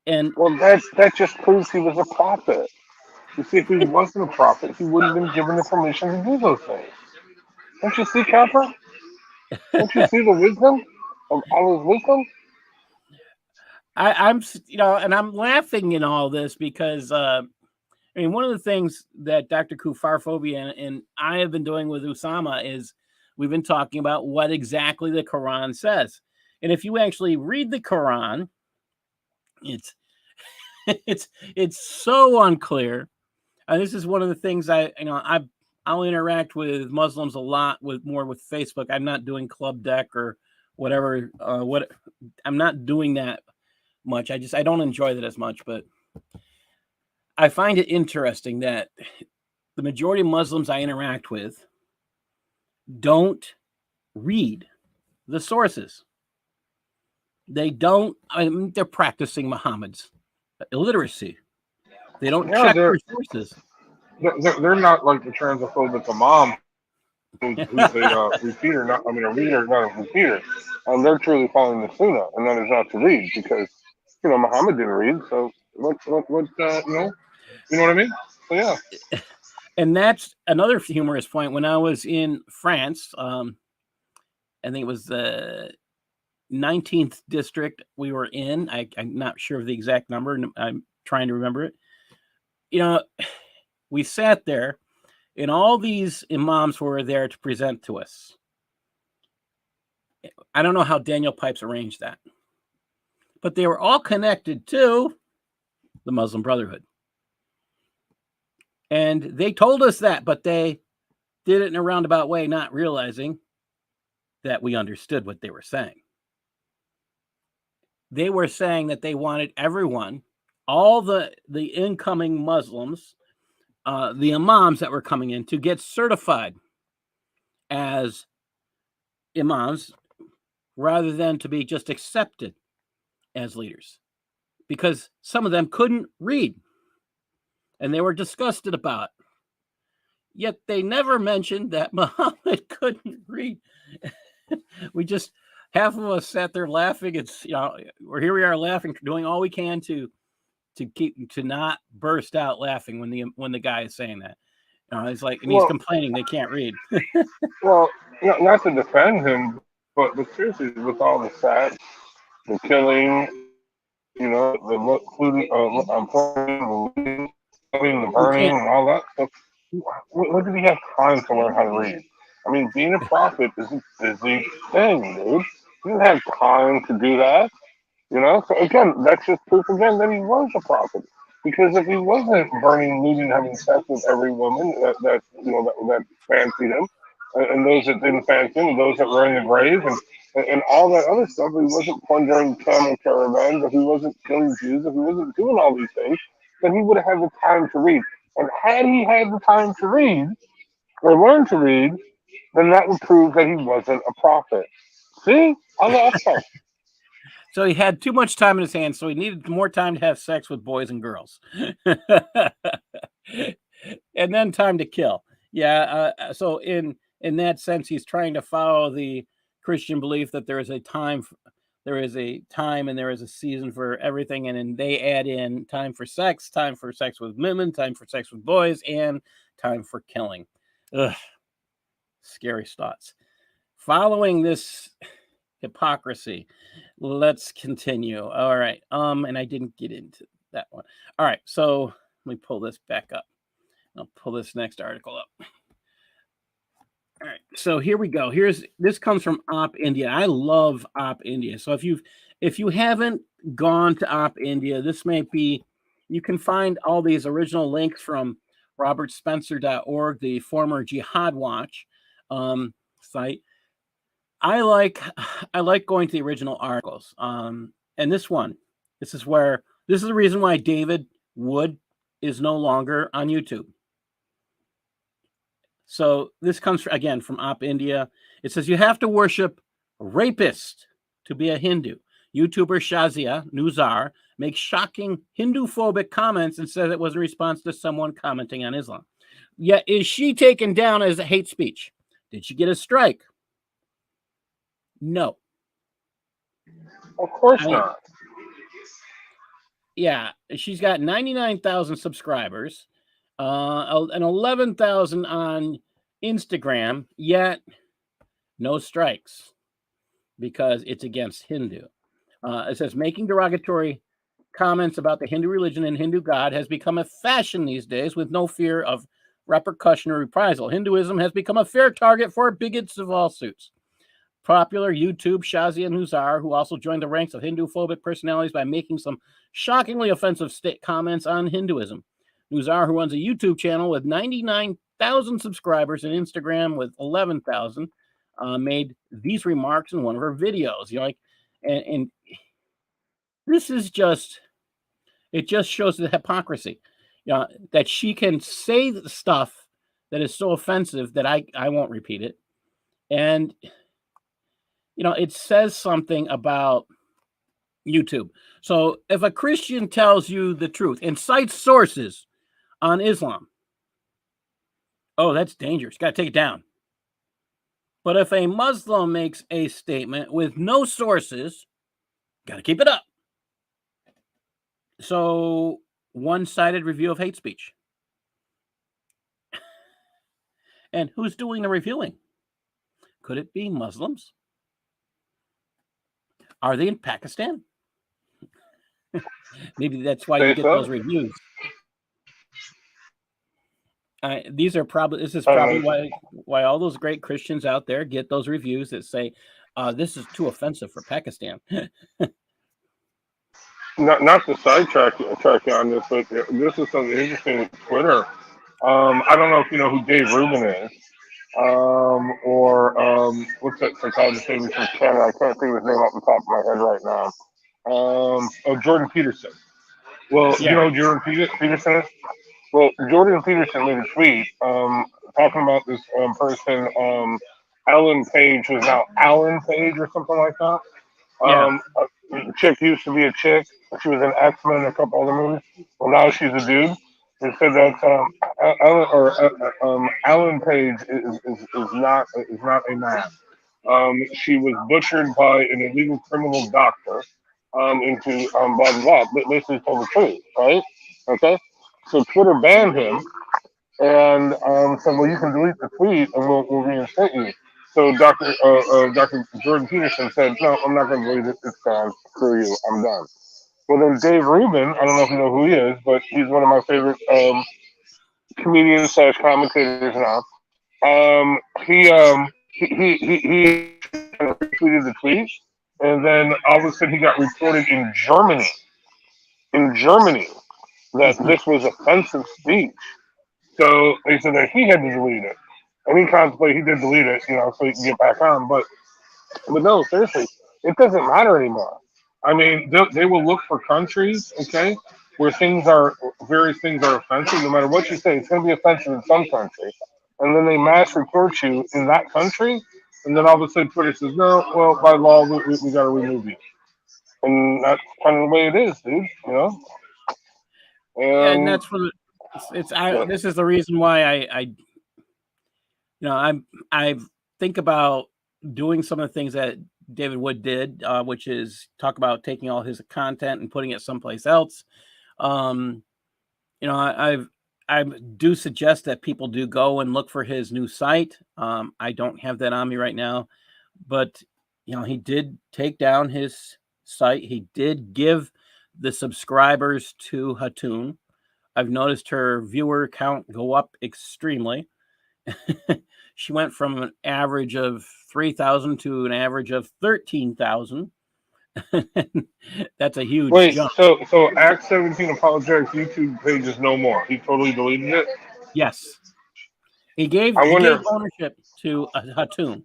And Well, that just proves he was a prophet. You see, if he wasn't a prophet, he wouldn't have been given the permission to do those things. Don't you see, Capper? Don't you see the wisdom of Allah's wisdom? I'm, and I'm laughing in all this because, one of the things that Dr. Kufarphobia and I have been doing with Usama is we've been talking about what exactly the Quran says. And if you actually read the Quran, it's it's so unclear. This is one of the things I'll interact with Muslims a lot with Facebook. I'm not doing Club Deck or whatever. I'm not doing that much. I don't enjoy that as much, but I find it interesting that the majority of Muslims I interact with don't read the sources. They don't. They're practicing Muhammad's illiteracy. They don't Yeah, check their sources. they're not like the transphobic imam who's a repeater, not a reader, not a repeater. They're truly following the Sunnah, and that is not to read because Muhammad didn't read. So you know what I mean? So yeah. And that's another humorous point. When I was in France, I think it was the 19th district we were in. I'm not sure of the exact number, and I'm trying to remember it. We sat there, and all these imams were there to present to us. I don't know how Daniel Pipes arranged that, but they were all connected to the Muslim Brotherhood. And they told us that, but they did it in a roundabout way, not realizing that we understood what they were saying. They were saying that they wanted everyone, all the incoming Muslims, the imams that were coming in, to get certified as imams rather than to be just accepted as leaders, because some of them couldn't read and they were disgusted about it. Yet they never mentioned that Muhammad couldn't read. We just, half of us sat there laughing. It's, here we are laughing, doing all we can to not burst out laughing when the guy is saying that. He's like, and he's complaining they can't read. Well, not to defend him, but seriously, with all the facts, the killing, the the burning, and all that stuff. When did he have time to learn how to read? Being a prophet is a busy thing, dude. He didn't have time to do that. So again, that's just proof again that he was a prophet. Because if he wasn't burning, looting, having sex with every woman that fancied him, and those that didn't fancy him, and those that were in the grave, and all that other stuff, if he wasn't plundering camel caravans, if he wasn't killing Jews, if he wasn't doing all these things, then he would have had the time to read. And had he had the time to read or learn to read, then that would prove that he wasn't a prophet. See? Allah Akbar. So he had too much time in his hands, so he needed more time to have sex with boys and girls. And then time to kill. Yeah, so in that sense, he's trying to follow the Christian belief that there is a time and there is a season for everything, and then they add in time for sex with women, time for sex with boys, and time for killing. Ugh, scary thoughts. Following this hypocrisy, let's continue. All right. And I didn't get into that one. All right, so let me pull this back up. I'll pull this next article up. All right, so here we go. This comes from Op India. I love Op India. So if you haven't gone to Op India, this may be, you can find all these original links from robertspencer.org, the former Jihad Watch site. I like going to the original articles. And this is the reason why David Wood is no longer on YouTube. So this comes again from Op India. It says you have to worship rapist to be a Hindu. YouTuber Shazia Nuzar makes shocking Hindu-phobic comments and says it was in response to someone commenting on Islam. Yet is she taken down as a hate speech? Did she get a strike? No. Of course not. Yeah, she's got 99,000 subscribers. And 11,000 on Instagram, yet no strikes because it's against Hindu. It says making derogatory comments about the Hindu religion and Hindu God has become a fashion these days with no fear of repercussion or reprisal. Hinduism has become a fair target for bigots of all suits. Popular YouTube Shazia Nuzar, who also joined the ranks of Hindu-phobic personalities by making some shockingly offensive comments on Hinduism. Nuzar, who runs a YouTube channel with 99,000 subscribers and Instagram with 11,000, made these remarks in one of her videos. And this is it just shows the hypocrisy. That she can say the stuff that is so offensive that I won't repeat it. And, it says something about YouTube. So if a Christian tells you the truth and cites sources on Islam, oh, that's dangerous. Got to take it down. But if a Muslim makes a statement with no sources, got to keep it up. So, one-sided review of hate speech. And who's doing the reviewing? Could it be Muslims? Are they in Pakistan? Maybe that's why you get those reviews. This is probably why all those great Christians out there get those reviews that say this is too offensive for Pakistan. Not to sidetrack you on this, but this is something interesting with Twitter. I don't know if you know who Dave Rubin is, or what's that psychologist name from Canada? I can't think of his name off the top of my head right now. Jordan Peterson. Well, you know who Jordan Peterson is? Well, Jordan Peterson made a tweet talking about this person, Ellen Page, who's now Alan Page or something like that. Chick used to be a chick. She was in X-Men and a couple other movies. Well, now she's a dude. They said that Ellen Page is not a man. She was butchered by an illegal criminal doctor into blah blah blah. But basically told the truth, right? Okay. So Twitter banned him and said, "Well, you can delete the tweet and we'll reinstate you." So Dr. Jordan Peterson said, "No, I'm not going to delete it. It's gone. Screw you. I'm done." Well, then Dave Rubin, I don't know if you know who he is, but he's one of my favorite comedians / commentators now. He retweeted the tweet, and then all of a sudden he got reported in Germany. That this was offensive speech. So they said that he had to delete it. And he contemplated, he did delete it, so he can get back on. But no, seriously, it doesn't matter anymore. I mean, they will look for countries, okay, where various things are offensive. No matter what you say, it's going to be offensive in some country. And then they mass report you in that country. And then all of a sudden Twitter says, no, well, by law, we got to remove you. And that's kind of the way it is, dude, And that's for this is the reason why I think about doing some of the things that David Wood did, which is talk about taking all his content and putting it someplace else. I do suggest that people do go and look for his new site. I don't have that on me right now, but he did take down his site. He did give the subscribers to Hatun. I've noticed her viewer count go up extremely. She went from an average of 3,000 to an average of 13,000. That's a huge jump. So Act 17 Apologetics YouTube page is no more. He totally deleted it? Yes. He gave ownership to Hatun.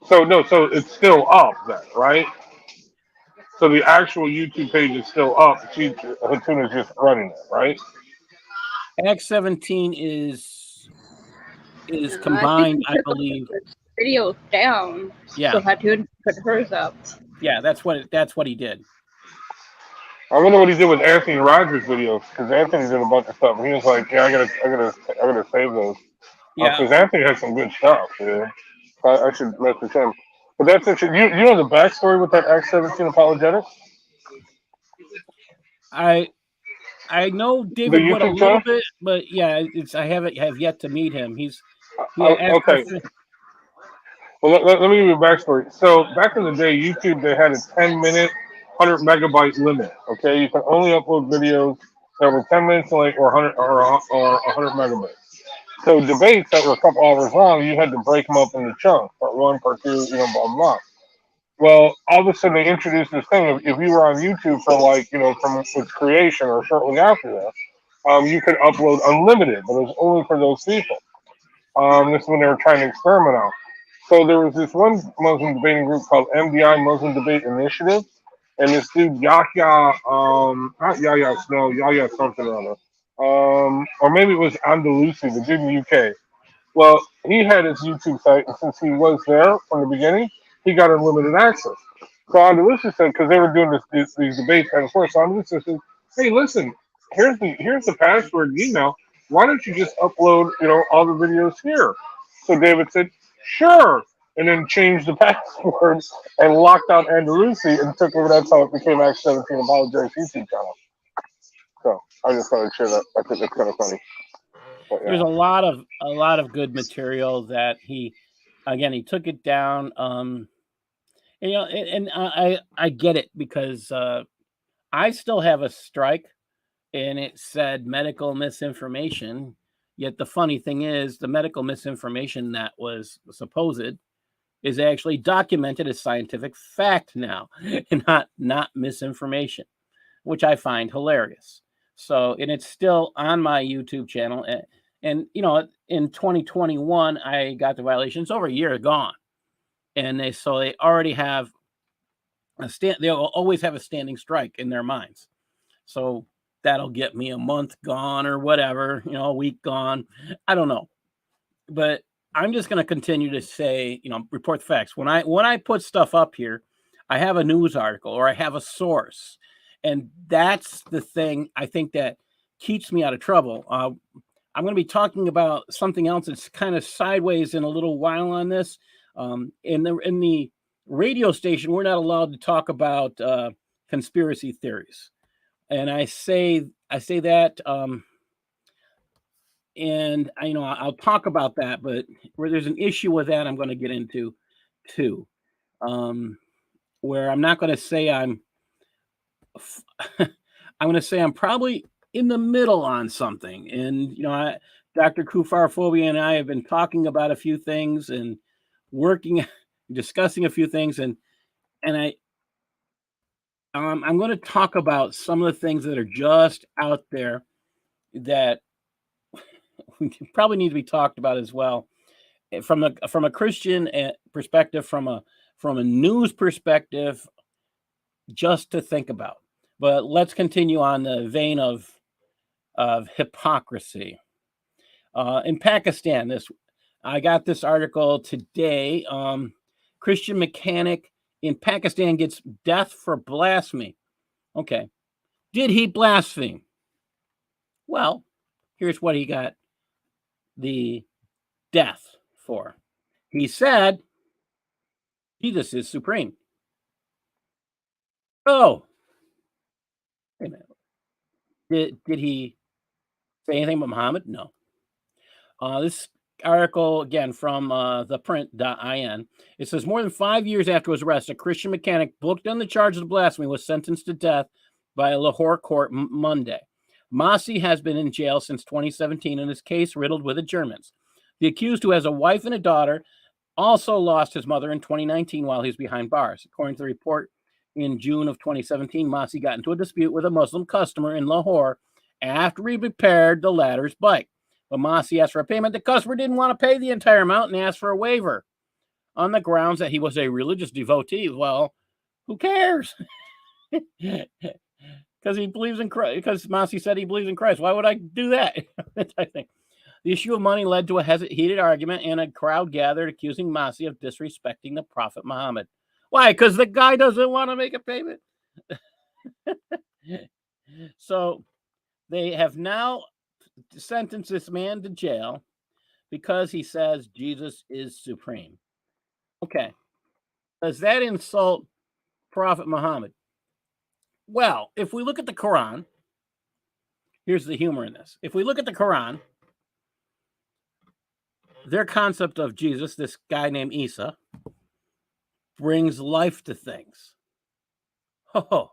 So it's still up then, right? So the actual YouTube page is still up. Hatun is just running it, right? Act 17 is combined, I believe. Videos down. Yeah. So Hatun put hers up. Yeah, that's what he did. I wonder what he did with Anthony Rogers' videos, because Anthony did a bunch of stuff. He was like, "Yeah, I gotta save those." Yeah, because Anthony has some good stuff. Yeah, I should message him. But that's interesting. You know the backstory with that Act 17 Apologetics? I know David Wood a little bit, but yeah, I have yet to meet him. Okay. Well, let me give you a backstory. So back in the day, YouTube, they had a 10-minute, 100 megabyte limit. Okay, you can only upload videos that were 10 minutes in length or 100 megabytes. So debates that were a couple hours long, you had to break them up into chunks, part one, part two, blah blah blah. Well, all of a sudden they introduced this thing. If you were on YouTube for from its creation or shortly after that, you could upload unlimited, but it was only for those people. This is when they were trying to experiment out. So there was this one Muslim debating group called MDI, Muslim Debate Initiative, and this dude Yahya, not Yahya Snow, Yahya something or other, or maybe it was Andalusi, the dude in the UK. Well, he had his YouTube site, and since he was there from the beginning, he got unlimited access. So Andalusi said, because they were doing these debates and of course, Andalusi said, "Hey, listen, here's the password and email. Why don't you just upload, all the videos here?" So David said, "Sure," and then changed the password and locked out Andalusi and took over. That's how it became Act 17 Apologetics YouTube channel. So I just thought I'd share that. I think that's kind of funny. But, yeah. There's a lot of good material that he took it down. And I get it because I still have a strike, and it said medical misinformation. Yet the funny thing is, the medical misinformation that was supposed is actually documented as scientific fact now, and not misinformation, which I find hilarious. So, and it's still on my YouTube channel. And in 2021, I got the violation. It's over a year gone. And they already have they'll always have a standing strike in their minds. So that'll get me a month gone or whatever, a week gone. I don't know. But I'm just going to continue to say, report the facts. When I put stuff up here, I have a news article or I have a source. And that's the thing I think that keeps me out of trouble. I'm going to be talking about something else that's kind of sideways in a little while on this. In the radio station, we're not allowed to talk about conspiracy theories. And I say that, and I'll talk about that, but where there's an issue with that, I'm going to get into too, where I'm not going to say I'm going to say I'm probably in the middle on something. And, Dr. Kufarophobia and I have been talking about a few things and discussing a few things. And I'm going to talk about some of the things that are just out there that probably need to be talked about as well, from a Christian perspective, from a news perspective, just to think about. But let's continue on the vein of hypocrisy. In Pakistan, I got this article today. Christian mechanic in Pakistan gets death for blasphemy. Okay. Did he blaspheme? Well, here's what he got the death for. He said, Jesus is supreme. Oh. Wait a minute. Did he say anything about Muhammad? No. This article, again, from theprint.in. It says, more than 5 years after his arrest, a Christian mechanic booked on the charges of blasphemy was sentenced to death by a Lahore court Monday. Masih has been in jail since 2017 in his case riddled with adjournments. The accused, who has a wife and a daughter, also lost his mother in 2019 while he's behind bars. According to the report, in June of 2017, Masih got into a dispute with a Muslim customer in Lahore after he repaired the latter's bike. When Masih asked for a payment, the customer didn't want to pay the entire amount and asked for a waiver on the grounds that he was a religious devotee. Well, who cares? Because he believes in Christ. Because Masih said he believes in Christ. Why would I do that? I think the issue of money led to a heated argument, and a crowd gathered accusing Masih of disrespecting the Prophet Muhammad. Why? Because the guy doesn't want to make a payment. So they have now sentenced this man to jail because he says Jesus is supreme. Okay. Does that insult Prophet Muhammad? Well, if we look at the Quran, here's the humor in this. If we look at the Quran, their concept of Jesus, this guy named Isa, brings life to things. Oh,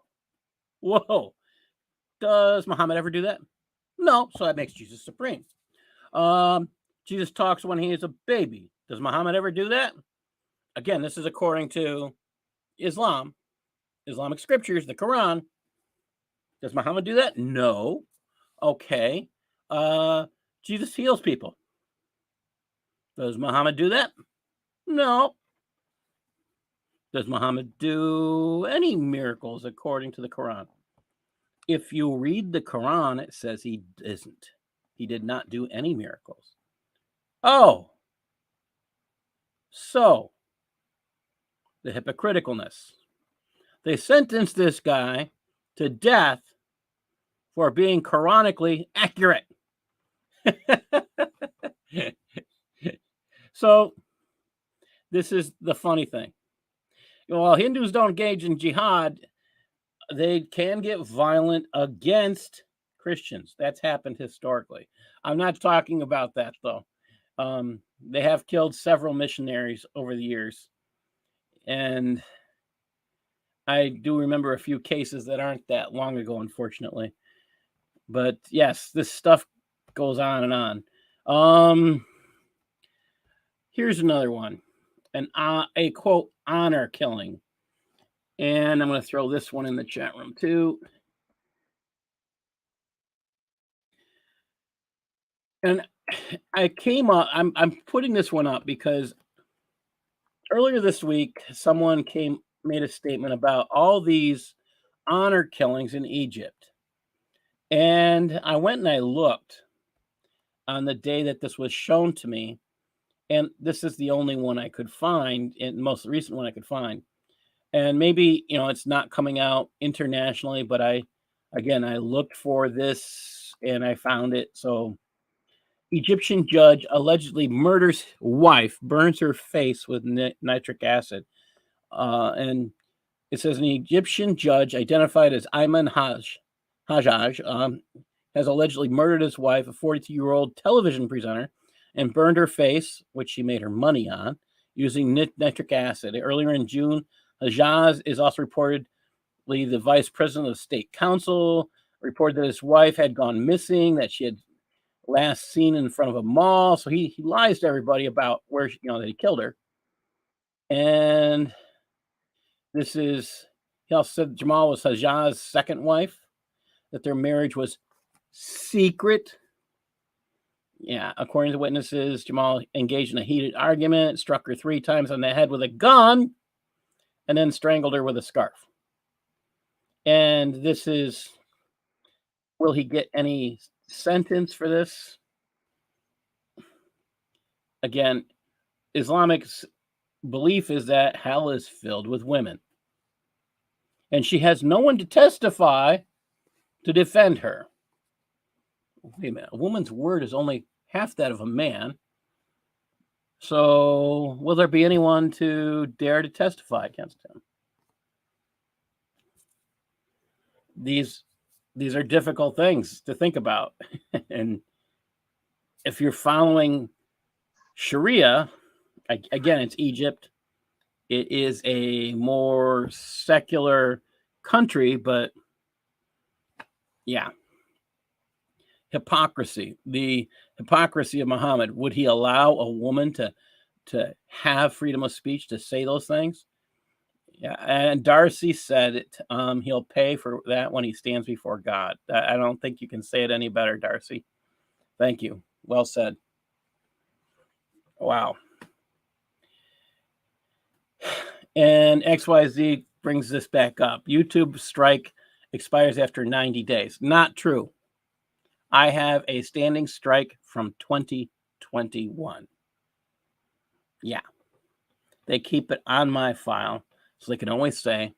whoa. Does Muhammad ever do that? No, so that makes Jesus supreme. Jesus talks when he is a baby. Does Muhammad ever do that? Again, this is according to Islam, Islamic scriptures, the Quran. Does Muhammad do that? No. Okay. Jesus heals people. Does Muhammad do that? No. Does Muhammad do any miracles according to the Quran? If you read the Quran, it says he isn't. He did not do any miracles. Oh. So, the hypocriticalness. They sentenced this guy to death for being Quranically accurate. So, this is the funny thing. While Hindus don't engage in jihad, they can get violent against Christians. That's happened historically. I'm not talking about that, though. They have killed several missionaries over the years. And I do remember a few cases that aren't that long ago, unfortunately. But yes, this stuff goes on and on. Here's another one. A quote, honor killing. And I'm going to throw this one in the chat room too. And I came up, I'm putting this one up because earlier this week, someone made a statement about all these honor killings in Egypt. And I went and I looked on the day that this was shown to me. And this is the only one I could find, and the most recent one I could find. And maybe, it's not coming out internationally, but I looked for this and I found it. So, Egyptian judge allegedly murders wife, burns her face with nitric acid. And it says an Egyptian judge identified as Ayman Hajjaj has allegedly murdered his wife, a 42-year-old television presenter, and burned her face, which she made her money on, using nitric acid. Earlier in June, Hajjaj is also reportedly the vice president of the state council, reported that his wife had gone missing, that she had last seen in front of a mall. So he lies to everybody about where, that he killed her. And he also said Jamal was Hajjaj's second wife, that their marriage was secret. Yeah, according to witnesses, Jamal engaged in a heated argument, struck her 3 times on the head with a gun, and then strangled her with a scarf. And will he get any sentence for this? Again, Islamic belief is that hell is filled with women. And she has no one to testify to defend her. Wait a minute, a woman's word is only half that of a man. So will there be anyone to dare to testify against him? These are difficult things to think about. And if you're following Sharia, again, it's Egypt. It is a more secular country, but Yeah. Hypocrisy. The hypocrisy of Muhammad. Would he allow a woman to have freedom of speech, to say those things? Yeah. And Darcy said it. He'll pay for that when he stands before God. I don't think you can say it any better, Darcy. Thank you. Well said. Wow. And XYZ brings this back up. YouTube strike expires after 90 days. Not true. I have a standing strike from 2021. Yeah. They keep it on my file so they can always say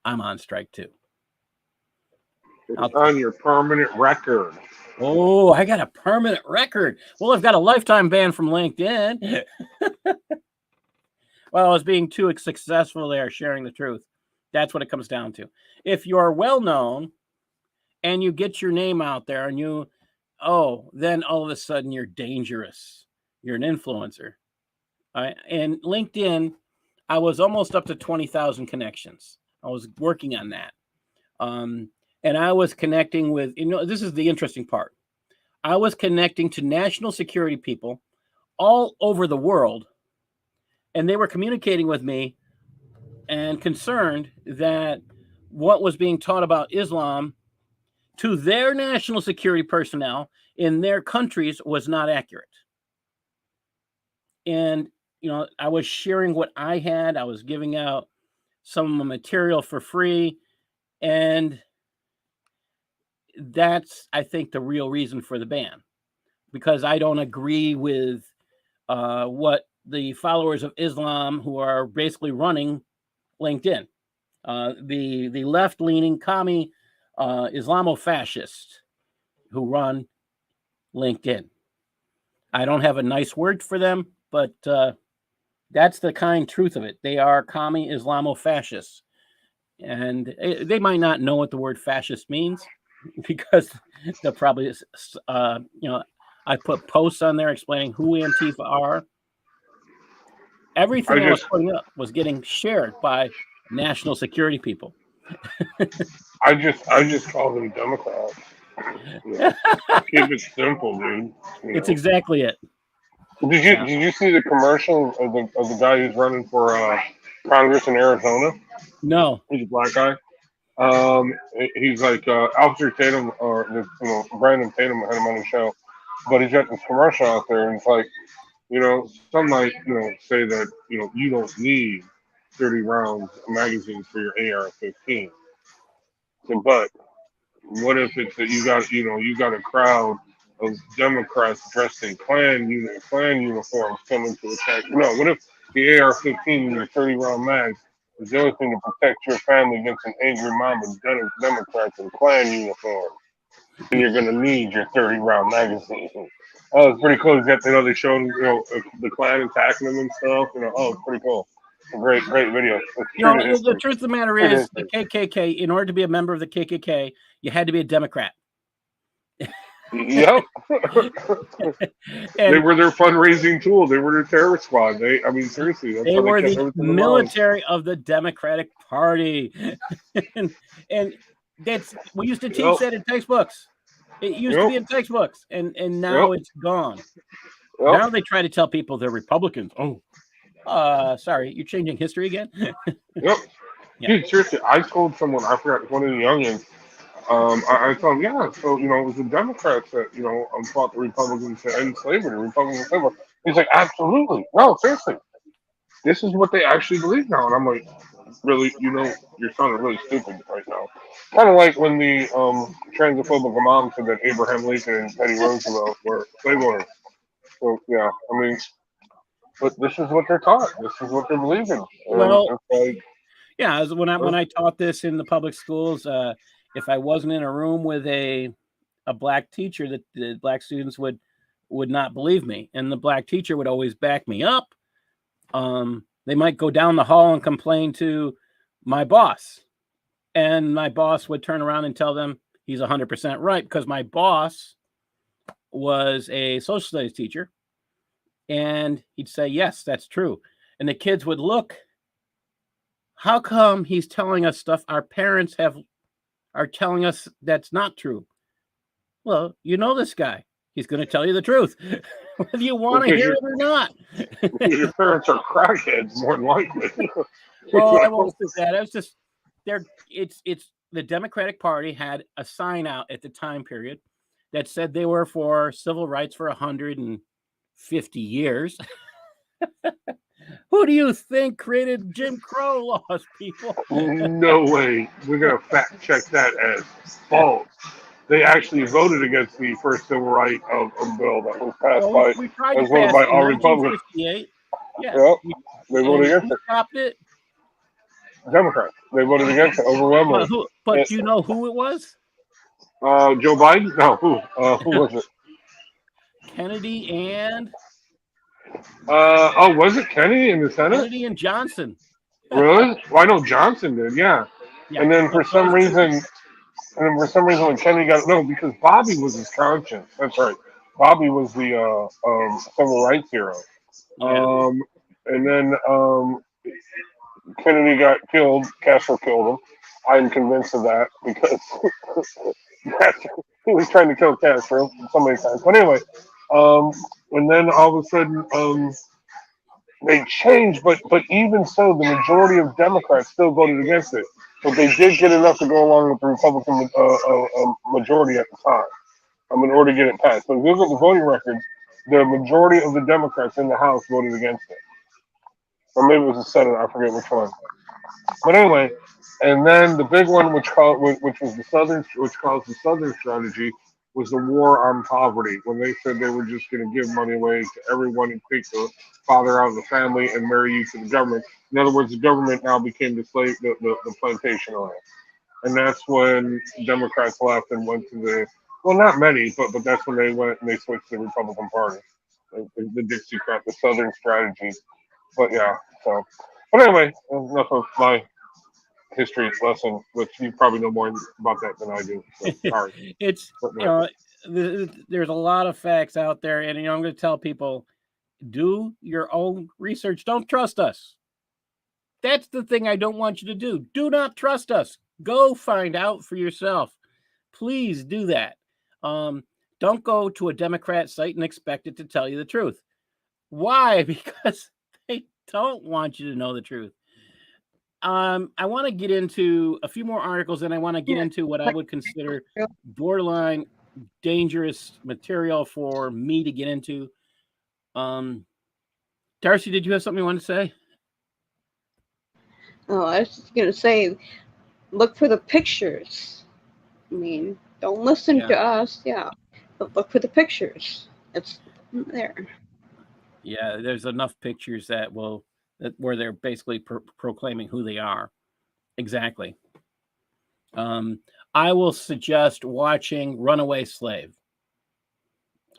I'm on strike too. It's on your permanent record. Oh, I got a permanent record. Well, I've got a lifetime ban from LinkedIn. Well, I was being too successful there, sharing the truth. That's what it comes down to. If you're well known and you get your name out there and then all of a sudden you're dangerous. You're an influencer. And LinkedIn, I was almost up to 20,000 connections. I was working on that. And I was connecting with, this is the interesting part. I was connecting to national security people all over the world, and they were communicating with me and concerned that what was being taught about Islam to their national security personnel in their countries was not accurate. And, I was sharing what I had. I was giving out some of my material for free. And that's, I think, the real reason for the ban, because I don't agree with what the followers of Islam who are basically running LinkedIn, the left-leaning commie Islamo-fascists who run LinkedIn. I don't have a nice word for them, but that's the kind truth of it. They are commie Islamo-fascists, and they might not know what the word fascist means, because they'll probably, I put posts on there explaining who Antifa are. Everything I was putting up was getting shared by national security people. I just call them Democrats. Keep it simple, dude. It's exactly it. Did you see the commercial of the guy who's running for Congress in Arizona? No. He's a black guy. He's like Officer Tatum, or Brandon Tatum had him on the show, but he's got this commercial out there, and it's like, some might say that you don't need 30 rounds of magazines for your AR-15. So, but what if it's that you got a crowd of Democrats dressed in Klan uniforms coming to attack? What if the AR-15 and your 30-round mags is the only thing to protect your family against an angry mob of Democrats in Klan uniforms? And you're gonna need your 30-round magazine. Oh, it's pretty cool. They showed the Klan attacking them and stuff. It's pretty cool. Great video. The truth of the matter is, the KKK, in order to be a member of the KKK, you had to be a Democrat. Yep. They were their fundraising tool. They were their terror squad. Seriously. They were the military of the Democratic Party. and that's, we used to teach that in textbooks. It used to be in textbooks, and now it's gone. Now they try to tell people they're Republicans. Oh, sorry, you're changing history again? Yep. Yeah. Dude, seriously, I told someone, I forgot, one of the youngins, I told him, so, it was the Democrats that, fought the Republicans to end slavery, Republican slavery. He's like, absolutely. No, seriously. This is what they actually believe now. And I'm like, really, you're sounding really stupid right now. Kind of like when the transphobic mom said that Abraham Lincoln and Teddy Roosevelt were slave owners. So, yeah, but this is what they're taught. This is what they're believing. Well, when I taught this in the public schools, if I wasn't in a room with a black teacher, the black students would not believe me, and the black teacher would always back me up. They might go down the hall and complain to my boss, and my boss would turn around and tell them he's 100% right, because my boss was a social studies teacher, and he'd say, yes, that's true. And the kids would look, how come he's telling us stuff our parents are telling us that's not true? Well, you know this guy. He's going to tell you the truth, whether you want to Because hear it or not. your parents are crackheads, more than likely. Well, I won't say that. It's just it's the Democratic Party had a sign out at the time period that said they were for civil rights for 150 years. Who do you think created Jim Crow laws, people? No way. We're going to fact check that as false. They actually voted against the first civil right of bill that was passed Well, by, we tried that to was voted pass by it in all Republicans. 1968. Yeah. Yep. They And voted against who it. stopped it? Democrats. They voted against it overwhelmingly. But do you know who it was? Joe Biden? No, who was it? Kennedy and Was it Kennedy in the Senate? Kennedy and Johnson. Really? Well, I know Johnson did, yeah. Yeah. And then for some reason, when Kennedy got because Bobby was his conscience. That's right. Bobby was the civil rights hero. Yeah. And then Kennedy got killed. Castro killed him. I'm convinced of that because he was trying to kill Castro so many times. But anyway, and then all of a sudden, they changed. But even so, the majority of Democrats still voted against it. But they did get enough to go along with the Republican majority at the time. In order to get it passed. But if you look at the voting records, the majority of the Democrats in the House voted against it. Or maybe it was the Senate, I forget which one. But anyway, and then the big one, which was the caused the Southern strategy, was the war on poverty. When they said they were just going to give money away to everyone and take the father out of the family and marry you to the government. In other words, the government now became the plantation owner. And that's when Democrats left and went to not many, but that's when they went and they switched to the Republican Party, the Dixiecrat, the Southern strategy. But yeah, but anyway, enough of my history lesson, which you probably know more about that than I do. So, sorry. It's there's a lot of facts out there, and I'm going to tell people, do your own research. Don't trust us. That's the thing I don't want you to do. Do not trust us. Go find out for yourself. Please do that. Don't go to a Democrat site and expect it to tell you the truth. Why? Because they don't want you to know the truth. I want to get into a few more articles, and I want to get into what I would consider borderline dangerous material for me to get into. Darcy, did you have something you wanted to say? Oh, I was just gonna say, look for the pictures. I mean, don't listen to us, but look for the pictures. It's there. Yeah, there's enough pictures where they're basically proclaiming who they are. Exactly. I will suggest watching Runaway Slave.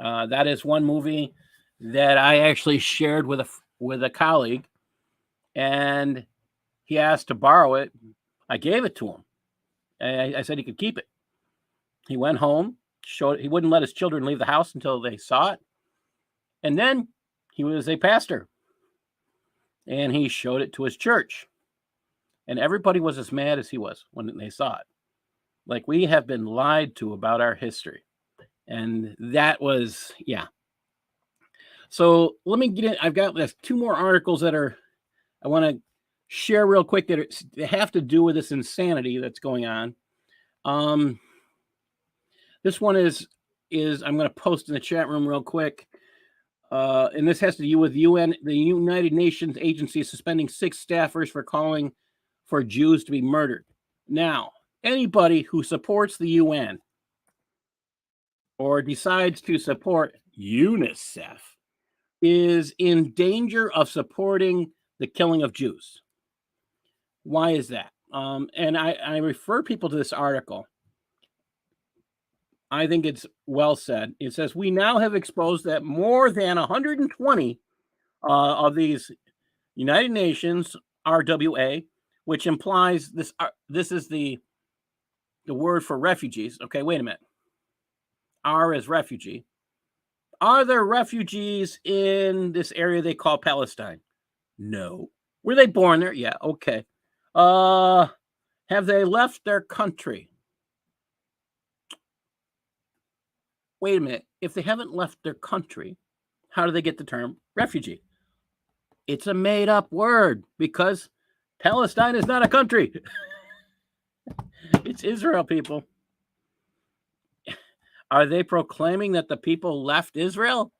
That is one movie that I actually shared with a colleague, and he asked to borrow it. I gave it to him. I said he could keep it. He went home, he wouldn't let his children leave the house until they saw it. And then he was a pastor, and he showed it to his church. And everybody was as mad as he was when they saw it. Like, we have been lied to about our history. And that was, yeah. So let me get in. I've got two more articles that I want to share real quick that have to do with this insanity that's going on. This one is I'm going to post in the chat room real quick. And this has to do with the United Nations agency suspending 6 staffers for calling for Jews to be murdered. Now, anybody who supports the UN or decides to support UNICEF is in danger of supporting the killing of Jews. Why is that? And I refer people to this article. I think it's well said. It says, we now have exposed that more than 120 of these United Nations RWA, which implies this is the word for refugees. Okay, wait a minute. R is refugee. Are there refugees in this area they call Palestine? No. Were they born there? Yeah, okay. Have they left their country? wait a minute, if they haven't left their country, how do they get the term refugee? It's a made-up word because Palestine is not a country. It's Israel, people. Are they proclaiming that the people left Israel?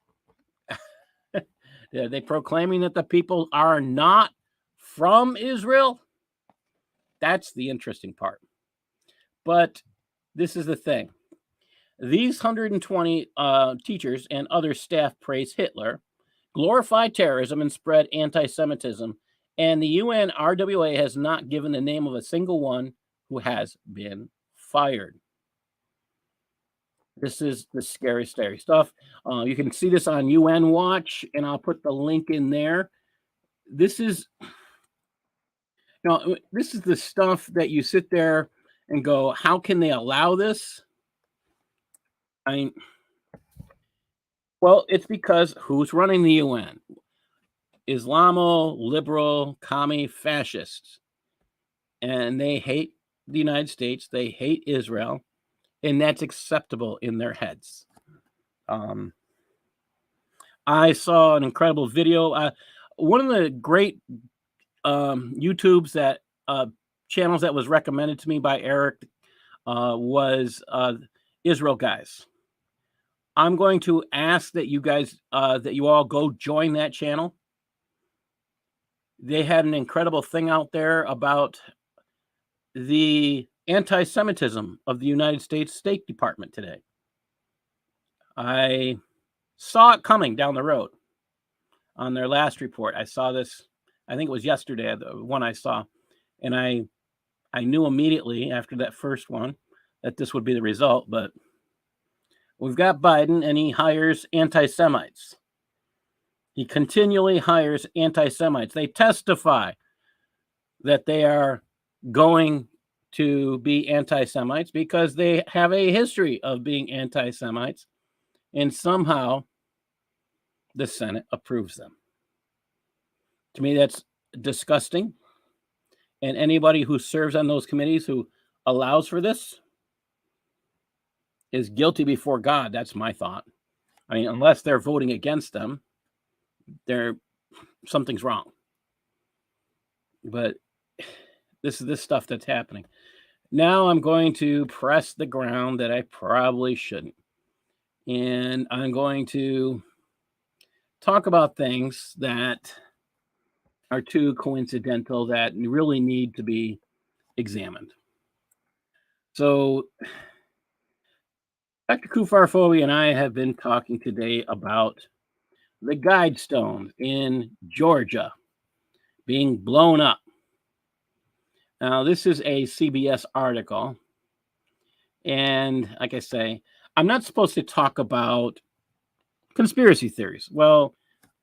Are they proclaiming that the people are not from Israel? That's the interesting part. But this is the thing. These 120 teachers and other staff praise Hitler, glorify terrorism, and spread anti-Semitism. And the UN RWA has not given the name of a single one who has been fired. This is the scary stuff. You can see this on UN Watch, and I'll put the link in there. This is, this is the stuff that you sit there and go, how can they allow this? I mean, well, it's because who's running the UN? Islamo, liberal, commie, fascists. And they hate the United States. They hate Israel. And that's acceptable in their heads. I saw an incredible video. One of the great YouTubes that channels that was recommended to me by Eric was Israel Guys. I'm going to ask that you guys, that you all go join that channel. They had an incredible thing out there about the anti-Semitism of the United States State Department today. I saw it coming down the road on their last report. I saw this, I think it was yesterday, the one I saw, and I knew immediately after that first one that this would be the result, but we've got Biden, and he hires anti-Semites. He continually hires anti-Semites. They testify that they are going to be anti-Semites because they have a history of being anti-Semites, and somehow the Senate approves them. To me, that's disgusting. And anybody who serves on those committees who allows for this is guilty before God. That's my thought. I mean, unless they're voting against them, something's wrong. But this is this stuff that's happening. Now I'm going to press the ground that I probably shouldn't. And I'm going to talk about things that are too coincidental that really need to be examined. So Dr. Kufarphobia and I have been talking today about the guide stones in Georgia being blown up. Now, this is a CBS article. And like I say, I'm not supposed to talk about conspiracy theories. Well,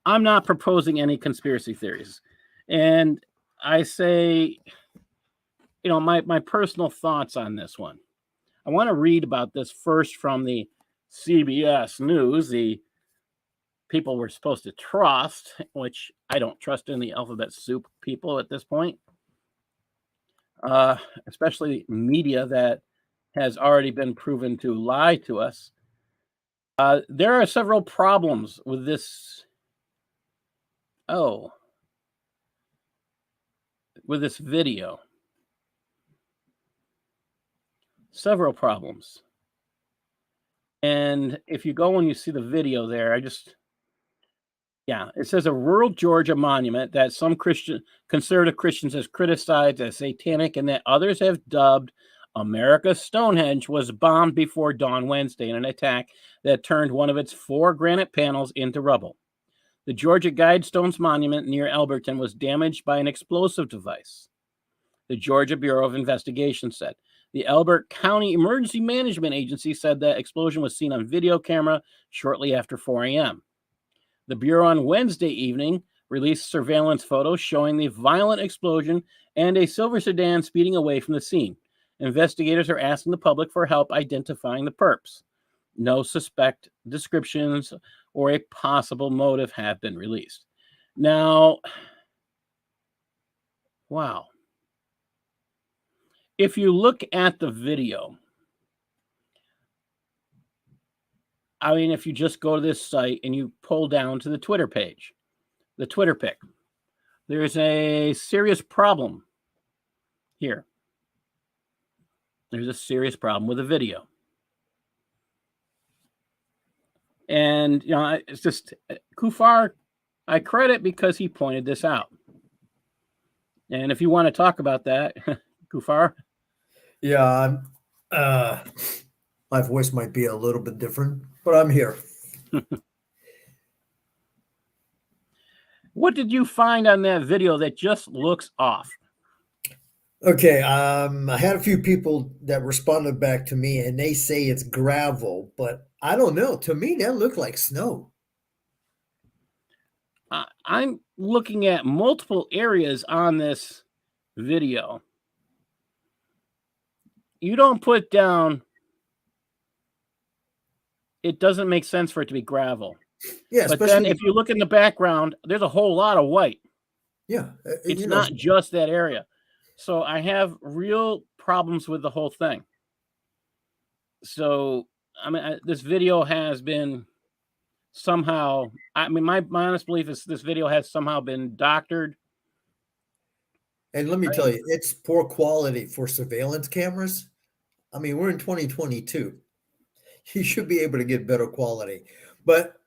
I'm not proposing any conspiracy theories. And I say, my personal thoughts on this one. I want to read about this first from the CBS News, the people we're supposed to trust, which I don't trust in the alphabet soup people at this point, especially media that has already been proven to lie to us. There are several problems with this. With this video. Several problems. And if you go and you see the video there, it says a rural Georgia monument that some conservative Christians has criticized as satanic and that others have dubbed America's Stonehenge was bombed before dawn Wednesday in an attack that turned one of its 4 granite panels into rubble. The Georgia Guidestones Monument near Alberton was damaged by an explosive device, the Georgia Bureau of Investigation said. The Elbert County Emergency Management Agency said that explosion was seen on video camera shortly after 4 a.m. The Bureau on Wednesday evening released surveillance photos showing the violent explosion and a silver sedan speeding away from the scene. Investigators are asking the public for help identifying the perps. No suspect descriptions or a possible motive have been released. Now, wow. If you look at the video, I mean, if you just go to this site and you pull down to the Twitter page, the Twitter pic, there's a serious problem here. There's a serious problem with the video. And, it's just Kufar, I credit because he pointed this out. And if you want to talk about that, Kufar. Yeah, my voice might be a little bit different, but I'm here. What did you find on that video that just looks off? Okay, I had a few people that responded back to me, and they say it's gravel, but I don't know. To me, that looked like snow. I'm looking at multiple areas on this video. You don't put down, it doesn't make sense for it to be gravel. Yeah, but then if you look in the background, there's a whole lot of white. Yeah, it's not just that area. So I have real problems with the whole thing. So, I mean, this video has been somehow, I mean, my honest belief is this video has somehow been doctored. And let me tell you, it's poor quality for surveillance cameras. I mean, we're in 2022. You should be able to get better quality. But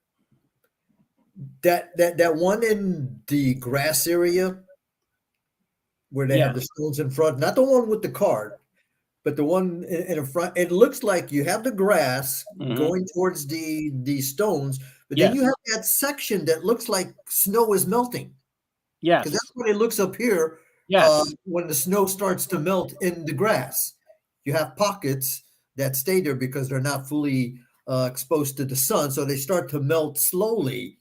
that one in the grass area where they have the stones in front, not the one with the cart, but the one in the front, it looks like you have the grass going towards the stones, but then you have that section that looks like snow is melting. Yes. Because that's what it looks up here. Yes. When the snow starts to melt in the grass, you have pockets that stay there because they're not fully exposed to the sun. So they start to melt slowly.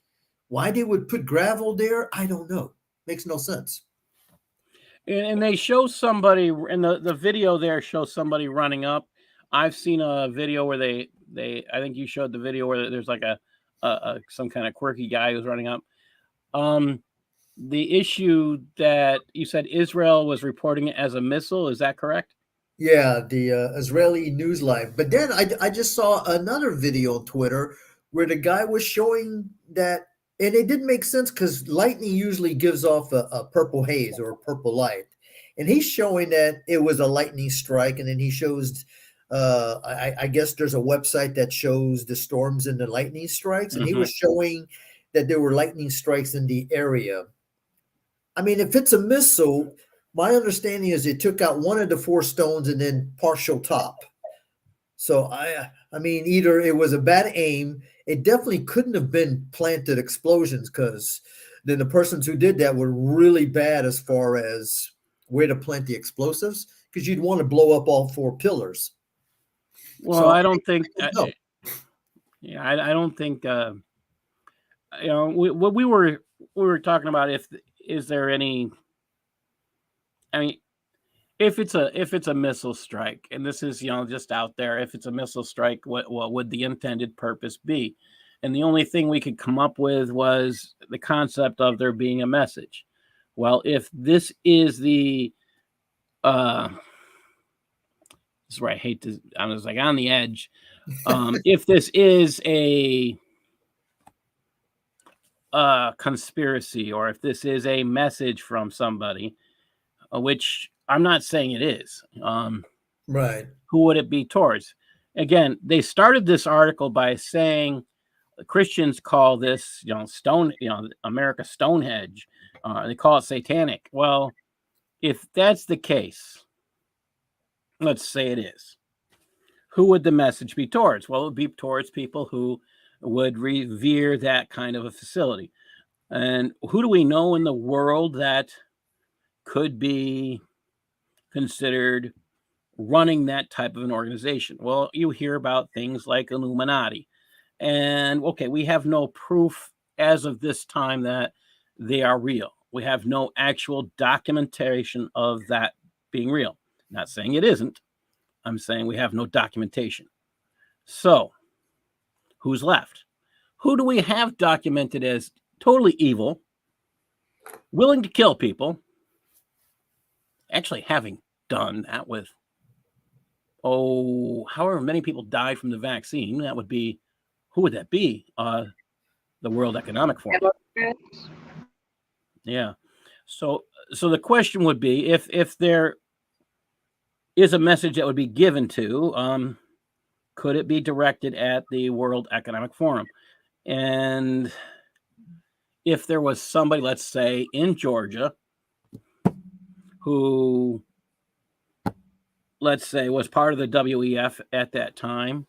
Why they would put gravel there, I don't know. Makes no sense. And they show somebody, and the video there shows somebody running up. I've seen a video where they I think you showed the video where there's like a some kind of quirky guy who's running up. The issue that you said Israel was reporting it as a missile, is that correct? Yeah, the Israeli News Live. But then I just saw another video on Twitter where the guy was showing that, and it didn't make sense because lightning usually gives off a purple haze or a purple light. And he's showing that it was a lightning strike. And then he shows, I guess there's a website that shows the storms and the lightning strikes. And he was showing that there were lightning strikes in the area. I mean, if it's a missile, my understanding is it took out one of the 4 stones and then partial top. So, I mean, either it was a bad aim. It definitely couldn't have been planted explosions because then the persons who did that were really bad as far as where to plant the explosives because you'd want to blow up all 4 pillars. Well, so I don't think. I don't think. What we were talking about, is there any? I mean, if it's a missile strike, and this is just out there, if it's a missile strike, what would the intended purpose be? And the only thing we could come up with was the concept of there being a message. Well, if this is the this is where I hate to, I was like on the edge. If this is a conspiracy, or if this is a message from somebody, which I'm not saying it is, right? Who would it be towards? Again, they started this article by saying Christians call this, America Stonehenge. They call it satanic. Well, if that's the case, let's say it is, who would the message be towards? Well, it would be towards people who would revere that kind of a facility. And who do we know in the world that could be considered running that type of an organization? Well, you hear about things like Illuminati. And okay, we have no proof as of this time that they are real. We have no actual documentation of that being real. Not saying it isn't. I'm saying we have no documentation. So, who's left? Who do we have documented as totally evil, willing to kill people, actually having done that with, however many people died from the vaccine? That would be who would that be? The World Economic Forum. Democrats. Yeah. So the question would be, if there is a message that would be given to, could it be directed at the World Economic Forum? And if there was somebody, let's say in Georgia, who, let's say, was part of the WEF at that time,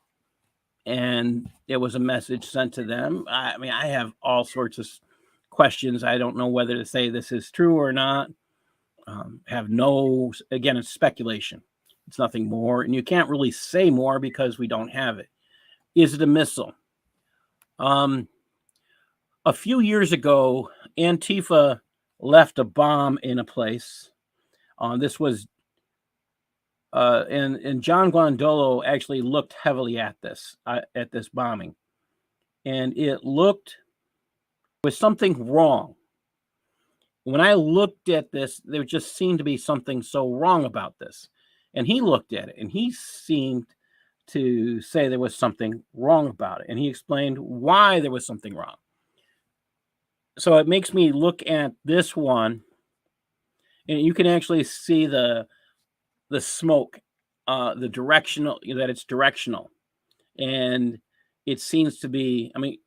and it was a message sent to them. I mean, I have all sorts of questions. I don't know whether to say this is true or not. Again, it's speculation. It's nothing more. And you can't really say more because we don't have it. Is it a missile? A few years ago, Antifa left a bomb in a place. This was, and John Guandolo actually looked heavily at this bombing. And it looked, was something wrong. When I looked at this, there just seemed to be something so wrong about this. And he looked at it and he seemed to say there was something wrong about it. And he explained why there was something wrong. So it makes me look at this one, and you can actually see the smoke, the directional, that it's directional. And it seems to be, I mean,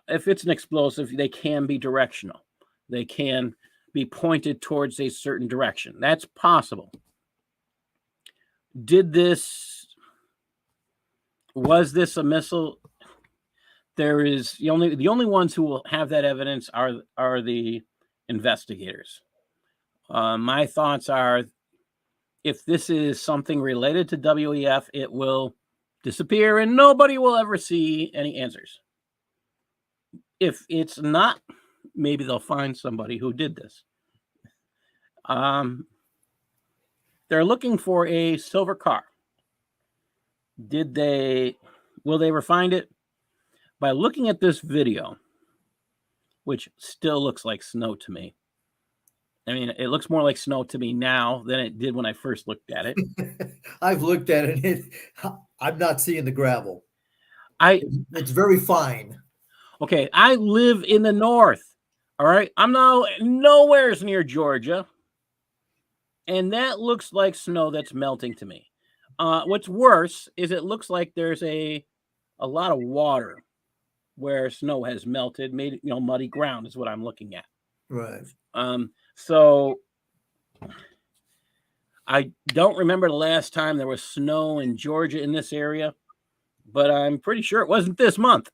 if it's an explosive, they can be directional. They can be pointed towards a certain direction. That's possible. Was this a missile? There is the only ones who will have that evidence are the investigators. My thoughts are, if this is something related to WEF, it will disappear and nobody will ever see any answers. If it's not, maybe they'll find somebody who did this. They're looking for a silver car. Will they ever find it? By looking at this video, which still looks like snow to me. I mean, it looks more like snow to me now than it did when I first looked at it. I've looked at it. I'm not seeing the gravel. It's very fine. Okay, I live in the north. All right, I'm now nowhere near Georgia, and that looks like snow that's melting to me. What's worse is it looks like there's a lot of water where snow has melted, made muddy ground is what I'm looking at. Right. So I don't remember the last time there was snow in Georgia in this area, but I'm pretty sure it wasn't this month.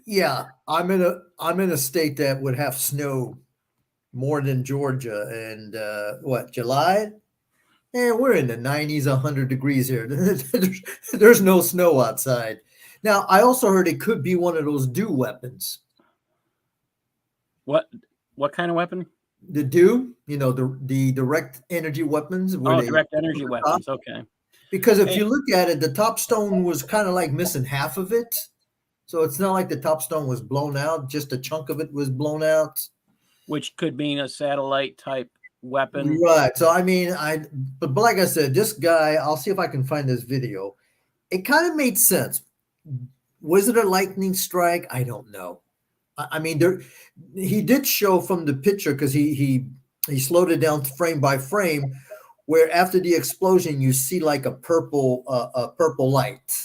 Yeah, I'm in a state that would have snow more than Georgia, and July? And we're in the 90s, 100 degrees here. There's no snow outside. Now, I also heard it could be one of those DEW weapons. What kind of weapon? The DEW, the direct energy weapons. Direct energy weapons. Okay. Because if you look at it, the top stone was kind of like missing half of it. So it's not like the top stone was blown out. Just a chunk of it was blown out. Which could mean a satellite type weapon. Right. So, I mean, but like I said, this guy, I'll see if I can find this video. It kind of made sense. Was it a lightning strike? I don't know. I mean, he did show from the picture, because he slowed it down frame by frame, where after the explosion you see like a purple light,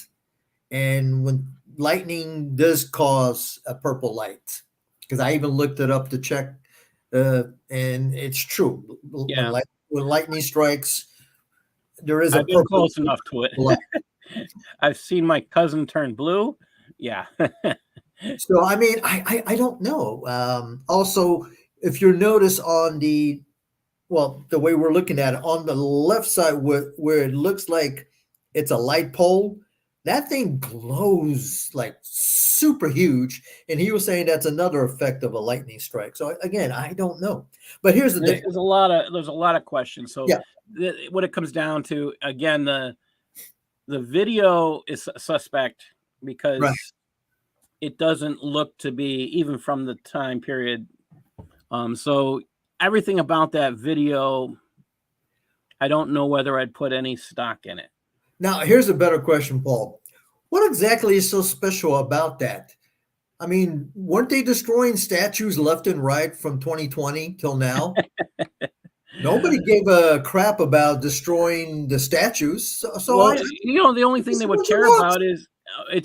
and when lightning does cause a purple light, because I even looked it up to check, and it's true. Yeah. When lightning strikes, there is I've been close enough to it. I've seen my cousin turn blue. Yeah. So, I mean, I don't know. Also, if you notice on the way we're looking at it, on the left side where it looks like it's a light pole, that thing glows like super huge. And he was saying that's another effect of a lightning strike. So again, I don't know. But here's the thing. There's a lot of questions. So yeah. What it comes down to, again, the video is suspect because it doesn't look to be, even from the time period. So everything about that video, I don't know whether I'd put any stock in it. Now, here's a better question, Paul. What exactly is so special about that? I mean, weren't they destroying statues left and right from 2020 till now? Nobody gave a crap about destroying the statues. So Well, the only thing it's they a would bunch of care rocks. about is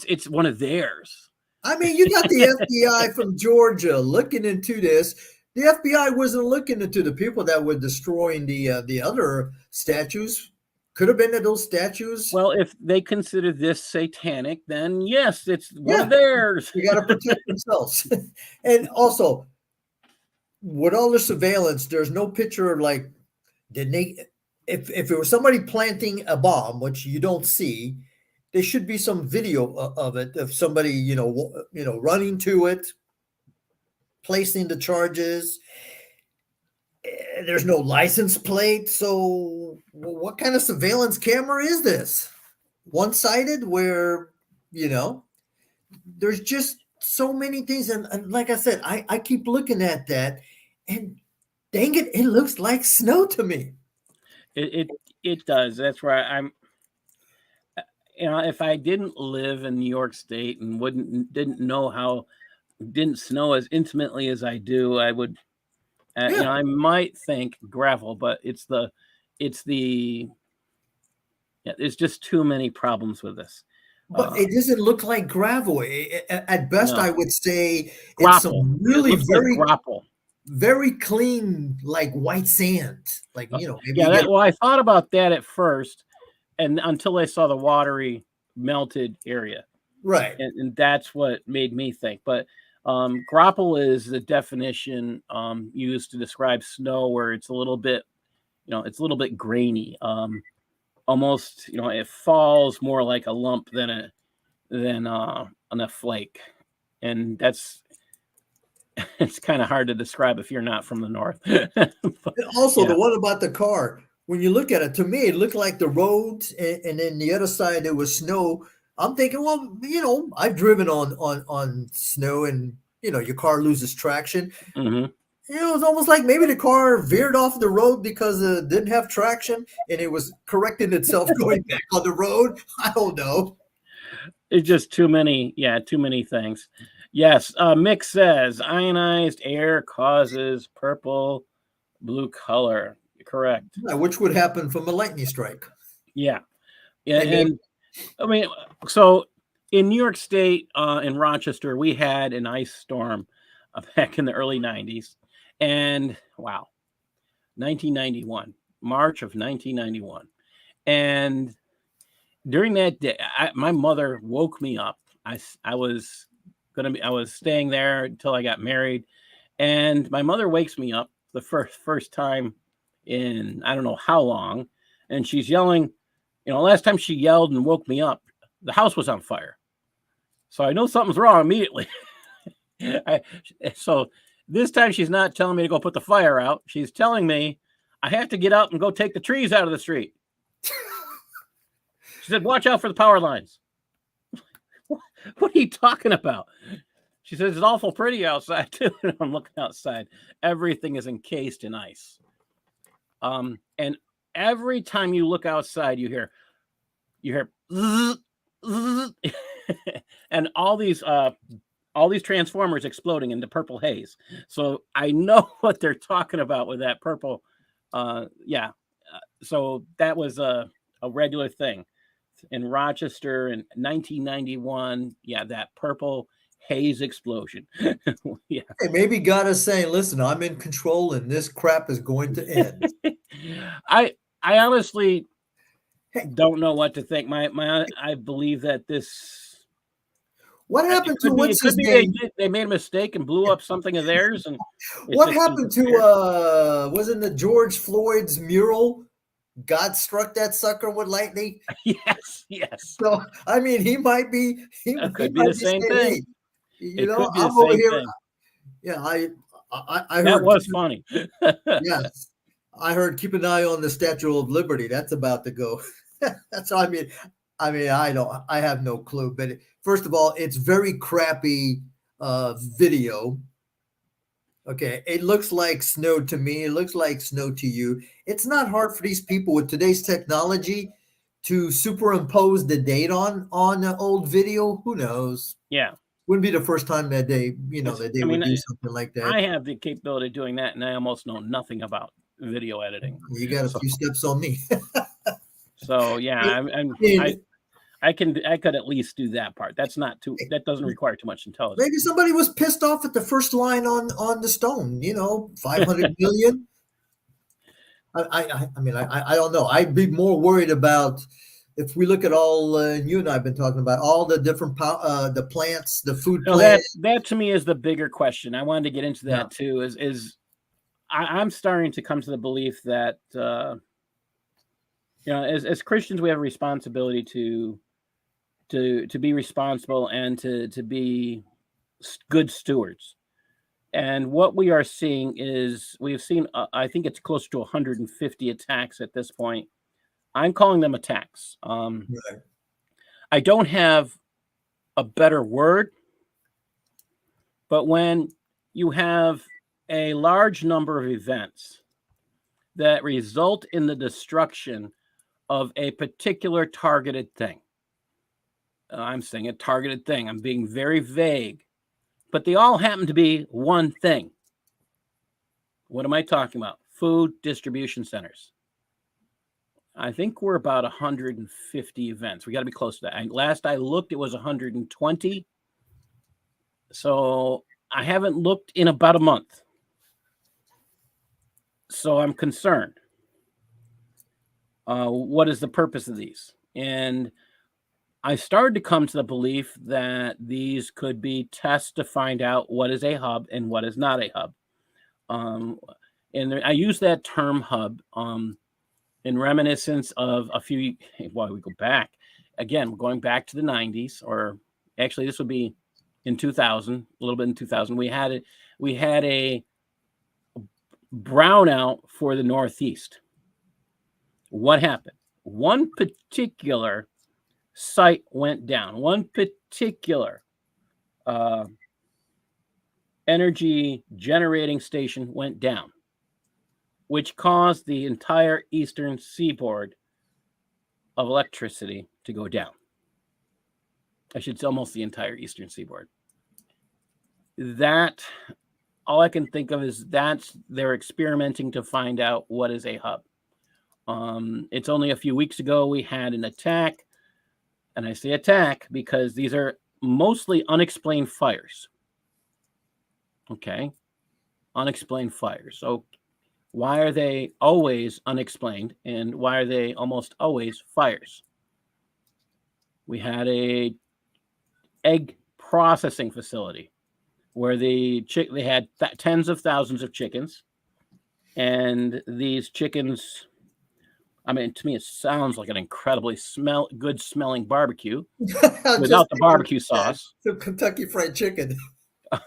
it's one of theirs. I mean, you got the FBI from Georgia looking into this. The FBI wasn't looking into the people that were destroying the other statues. Could have been that those statues. Well, if they consider this satanic, then yes, it's one Yeah, of theirs. you got to protect themselves. And also, with all the surveillance, there's no picture like did they. If it was somebody planting a bomb, which you don't see, there should be some video of it of somebody running to it, placing the charges. There's no license plate, so what kind of surveillance camera is this? One-sided, where you know there's just so many things, and like I said, I keep looking at that, and dang it, it looks like snow to me. It does. That's where I'm. If I didn't live in New York State and didn't snow as intimately as I do, I would. Yeah. I might think gravel, but there's just too many problems with this. But it doesn't look like gravel. At best, No. I would say it's Grapple. some really It looks very, like grapple. very clean, like white sand. Like maybe Well, I thought about that at first, and until I saw the watery melted area, right. and that's what made me think. But grapple is the definition used to describe snow, where it's a little bit, it's a little bit grainy. Almost, it falls more like a lump than a flake, and that's it's kind of hard to describe if you're not from the north. And also, Yeah. the one about the car, when you look at it, to me, it looked like the road, and then the other side there was snow. I'm thinking, well, I've driven on snow, and your car loses traction. Mm-hmm. It's almost like maybe the car veered off the road because it didn't have traction, and it was correcting itself going back on the road. I don't know. It's just too many things. Yes, Mick says ionized air causes purple blue color. Correct. Yeah, which would happen from a lightning strike. Yeah. And I mean, so in New York State, in Rochester, we had an ice storm back in the early 90s. And wow, 1991, March of 1991. And during that day, my mother woke me up. I was staying there until I got married. And my mother wakes me up the first time in I don't know how long. And she's yelling, last time she yelled and woke me up, the house was on fire. So I know something's wrong immediately. So this time she's not telling me to go put the fire out. She's telling me I have to get out and go take the trees out of the street. She said, watch out for the power lines. What are you talking about? She says, it's awful pretty outside too. And I'm looking outside. Everything is encased in ice. And every time you look outside, you hear zzz, zzz, and all these transformers exploding into purple haze. So I know what they're talking about with that purple. So that was a regular thing in Rochester in 1991. Yeah, that purple haze explosion. Yeah. Hey, maybe God is saying, listen, I'm in control and this crap is going to end. I honestly don't know what to think. I believe that this. What happened to what's his name? They made a mistake and blew up something of theirs. And what happened to wasn't it George Floyd's mural? God struck that sucker with lightning. Yes. So I mean, he might be. It could be the same thing. I'm over here. Yeah, I heard that was funny. Yes, I heard. Keep an eye on the Statue of Liberty. That's about to go. That's I mean, I have no clue. But first of all, it's very crappy video. Okay, it looks like snow to me. It looks like snow to you. It's not hard for these people with today's technology to superimpose the date on an old video. Who knows? Yeah. Wouldn't be the first time that they, that they would do something like that. I have the capability of doing that, and I almost know nothing about video editing. You got a few steps on me. So yeah, I could at least do that part. That doesn't require too much intelligence. Maybe somebody was pissed off at the first line on the stone. 500 million. I mean, I don't know. I'd be more worried about if we look at all, and you and I have been talking about all the different the plants, the food plants. That to me is the bigger question. I wanted to get into that too. Is I'm starting to come to the belief that as Christians we have a responsibility to be responsible and to be good stewards. And what we are seeing is we've seen, I think it's close to 150 attacks at this point. I'm calling them attacks. Right. I don't have a better word, but when you have a large number of events that result in the destruction of a particular targeted thing, I'm saying a targeted thing. I'm being very vague. But they all happen to be one thing. What am I talking about? Food distribution centers. I think we're about 150 events. We got to be close to that. Last I looked, it was 120. So I haven't looked in about a month. So I'm concerned. What is the purpose of these? And I started to come to the belief that these could be tests to find out what is a hub and what is not a hub. And I use that term hub in reminiscence of we go back. Again, we're going back to the 90s, or actually this would be in 2000, a little bit in 2000. We had a brownout for the Northeast. What happened? One particular site went down. One particular energy generating station went down, which caused the entire eastern seaboard of electricity to go down. I should say almost the entire eastern seaboard. That, all I can think of is they're experimenting to find out what is a hub. It's only a few weeks ago we had an attack. And I say attack because these are mostly unexplained fires. Okay. Unexplained fires. So why are they always unexplained? And why are they almost always fires? We had a egg processing facility where they had tens of thousands of chickens. And these chickens, I mean, to me, it sounds like an incredibly good smelling barbecue without the barbecue sauce. Some Kentucky Fried Chicken.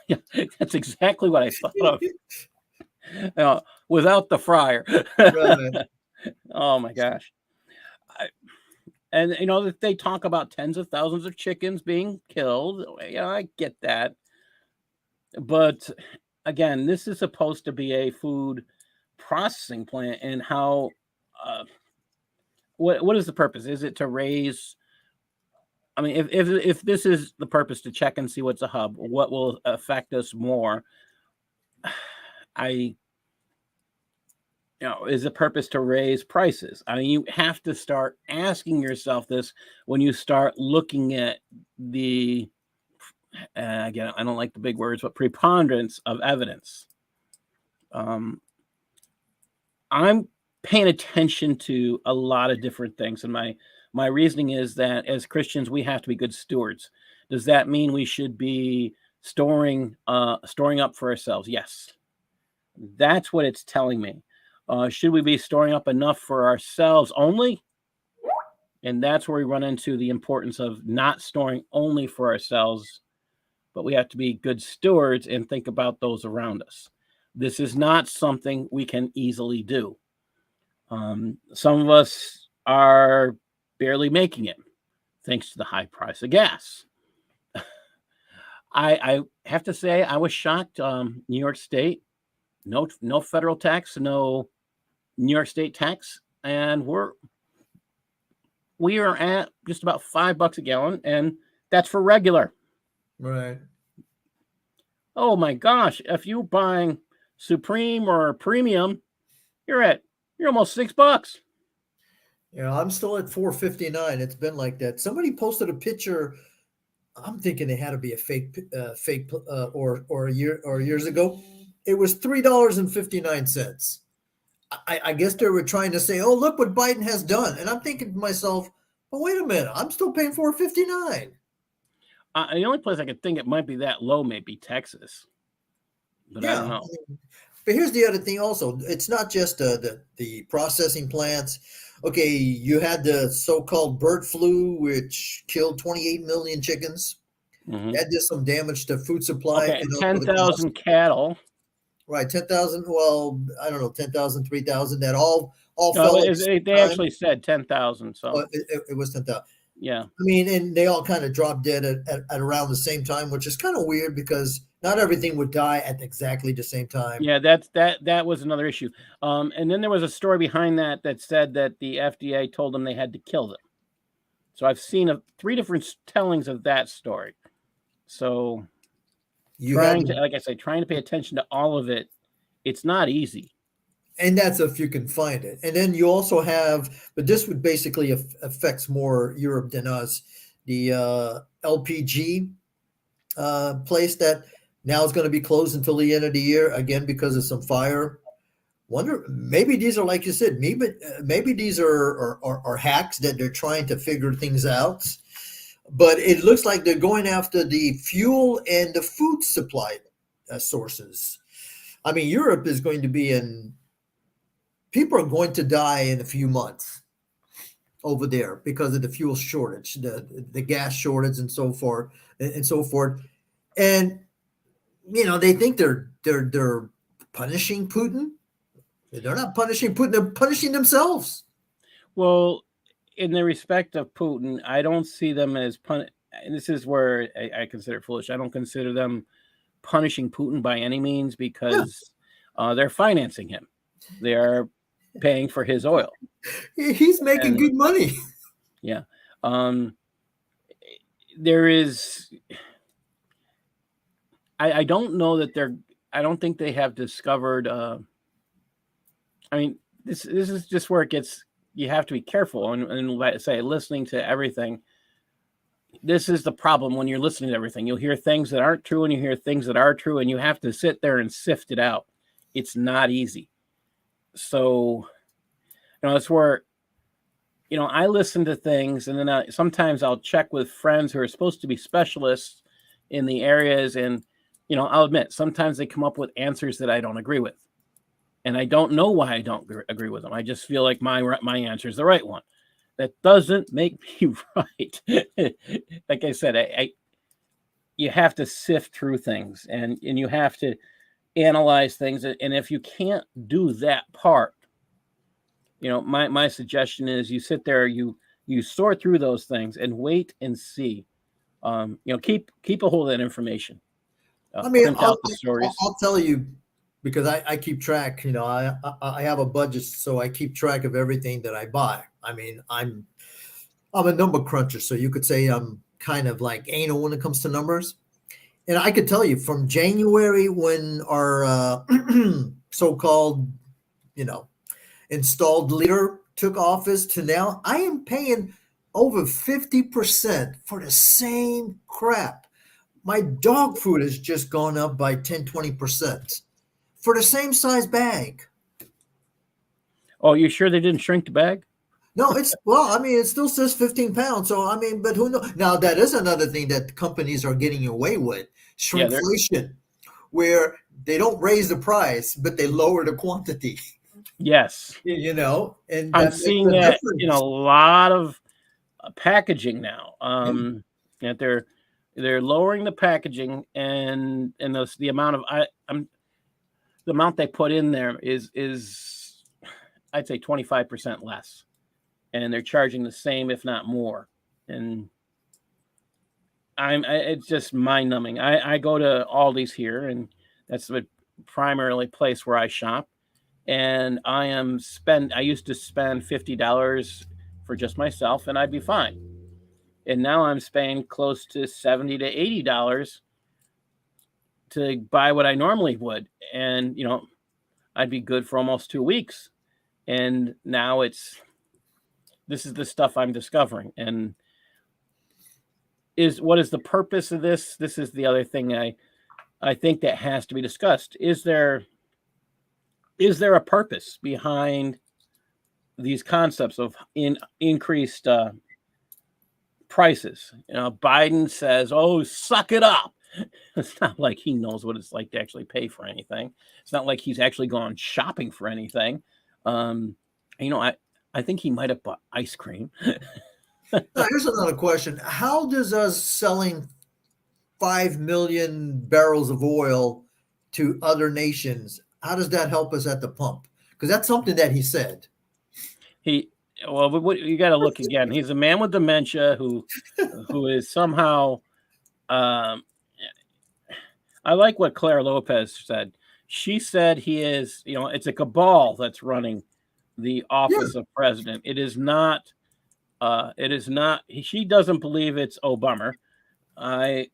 Yeah, that's exactly what I thought of. Without the fryer. Right. Oh my gosh. And that they talk about tens of thousands of chickens being killed. I get that. But again, this is supposed to be a food processing plant, and how what is the purpose? Is it to raise? I mean, if this is the purpose, to check and see what's a hub, what will affect us more? Is the purpose to raise prices? I mean, you have to start asking yourself this when you start looking at the again, I don't like the big words, but preponderance of evidence. I'm paying attention to a lot of different things, and my reasoning is that as Christians we have to be good stewards. Does that mean we should be storing up for ourselves? Yes, that's what it's telling me. Should we be storing up enough for ourselves only? And that's where we run into the importance of not storing only for ourselves, but we have to be good stewards and think about those around us. This is not something we can easily do. Some of us are barely making it thanks to the high price of gas. I have to say I was shocked. New York State, no federal tax, no New York State tax, and we're we are at just about $5 a gallon, and that's for regular. Right. Oh my gosh! If you're buying Supreme or Premium, you're almost $6. I'm still at 4.59. It's been like that. Somebody posted a picture. I'm thinking it had to be a fake, or a year or years ago. It was $3.59. I guess they were trying to say, "Oh, look what Biden has done," and I'm thinking to myself, "But wait a minute, I'm still paying $4.59." The only place I could think it might be that low may be Texas, but I don't know. But here's the other thing. Also, it's not just the processing plants. Okay, you had the so-called bird flu, which killed 28 million chickens. Mm-hmm. That did some damage to food supply. Okay, 10,000 cattle. Right, 10,000. Well, I don't know, 10,000, 3,000. That all No, fell. they actually said 10,000. So it was 10,000. Yeah. I mean, and they all kind of dropped dead at around the same time, which is kind of weird because not everything would die at exactly the same time. Yeah, that was another issue. And then there was a story behind that said that the FDA told them they had to kill them. So I've seen 3 different tellings of that story. So trying to pay attention to all of it, it's not easy. And that's if you can find it. And then you also have, but this would basically affects more Europe than us, the LPG place that now is going to be closed until the end of the year, again, because of some fire. Wonder, maybe these are, like you said, maybe these are hacks that they're trying to figure things out. But it looks like they're going after the fuel and the food supply sources. I mean, Europe is going to be people are going to die in a few months over there because of the fuel shortage, the gas shortage, and so forth, and so forth. And they think they're punishing Putin. They're not punishing Putin; they're punishing themselves. Well, in the respect of Putin, I don't see them as and this is where I consider it foolish. I don't consider them punishing Putin by any means because they're financing him. They are paying for his oil. He's making good money. Yeah. There is. I don't know that I don't think they have discovered. I mean, this is just where it gets. You have to be careful and let's say listening to everything. This is the problem when you're listening to everything. You'll hear things that aren't true and you hear things that are true, and you have to sit there and sift it out. It's not easy. So, it's where, I listen to things and then sometimes I'll check with friends who are supposed to be specialists in the areas. And, I'll admit, sometimes they come up with answers that I don't agree with. And I don't know why I don't agree with them. I just feel like my answer is the right one. That doesn't make me right. Like I said, you have to sift through things and you have to analyze things. And if you can't do that part, my suggestion is you sit there, you sort through those things and wait and see. Keep a hold of that information. Print out the stories. I'll tell you, because I keep track. I have a budget, so I keep track of everything that I buy. I mean, I'm a number cruncher, so you could say I'm kind of like anal when it comes to numbers. And I could tell you from January when our so-called, installed leader took office to now, I am paying over 50% for the same crap. My dog food has just gone up by 10, 20% for the same size bag. Oh, you sure they didn't shrink the bag? No, it still says 15 pounds. So, but who knows? Now, that is another thing that companies are getting away with, shrinkflation, where they don't raise the price, but they lower the quantity. Yes. And I'm seeing that in a lot of packaging now. That they're lowering the packaging and the amount of the amount they put in there is I'd say 25% less, and they're charging the same if not more. And it's just mind numbing. I go to Aldi's here, and that's the primarily place where I shop. And I used to spend $50 for just myself, and I'd be fine. And now I'm spending close to $70 to $80 to buy what I normally would, and I'd be good for almost 2 weeks. And now this is the stuff I'm discovering. And what is the purpose of this? This is the other thing I think that has to be discussed. Is there a purpose behind these concepts of increased prices? Biden says, "Oh, suck it up." It's not like he knows what it's like to actually pay for anything. It's not like he's actually gone shopping for anything. I think he might have bought ice cream. Now, here's another question. How does us selling 5 million barrels of oil to other nations, how does that help us at the pump? Because that's something that he said. You got to look again. He's a man with dementia who is somehow. I like what Claire Lopez said. She said he is, it's a cabal that's running the office of president. It is not. She doesn't believe it's Obama. I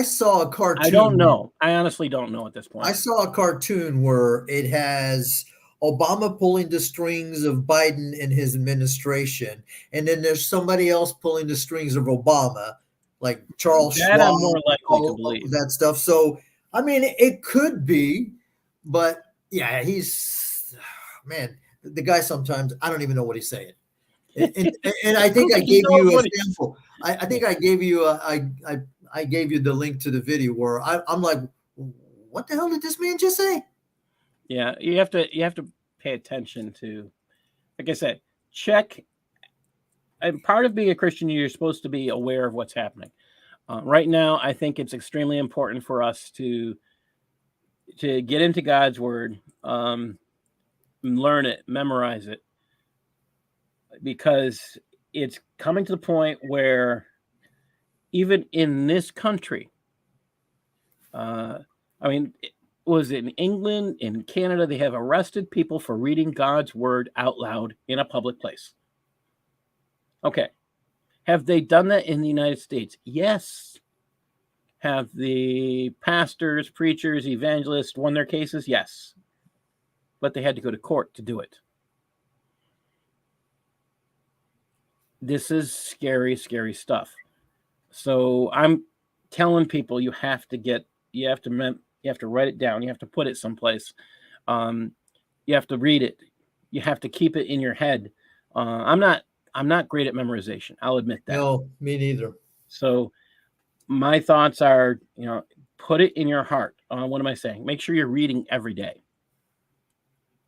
saw a cartoon. I don't know. I honestly don't know at this point. I saw a cartoon where it has Obama pulling the strings of Biden in his administration, and then there's somebody else pulling the strings of Obama, like Charles Schwab. I'm more likely to believe that stuff. So, I mean, it could be, but yeah, the guy sometimes, I don't even know what he's saying. And I think I gave you a sample. I think I gave you I gave you the link to the video where I'm like, what the hell did this man just say? Yeah, you have to pay attention to, like I said, check. And part of being a Christian, you're supposed to be aware of what's happening. Right now, I think it's extremely important for us to get into God's word, learn it, memorize it, because it's coming to the point where even in this country, was it in England, in Canada, they have arrested people for reading God's word out loud in a public place. Okay. Have they done that in the United States? Yes. Have the pastors, preachers, evangelists won their cases? Yes. But they had to go to court to do it. This is scary, scary stuff. So I'm telling people you have to write it down. You have to put it someplace. You have to read it. You have to keep it in your head. I'm not great at memorization. I'll admit that. No, me neither. So my thoughts are, put it in your heart. What am I saying? Make sure you're reading every day.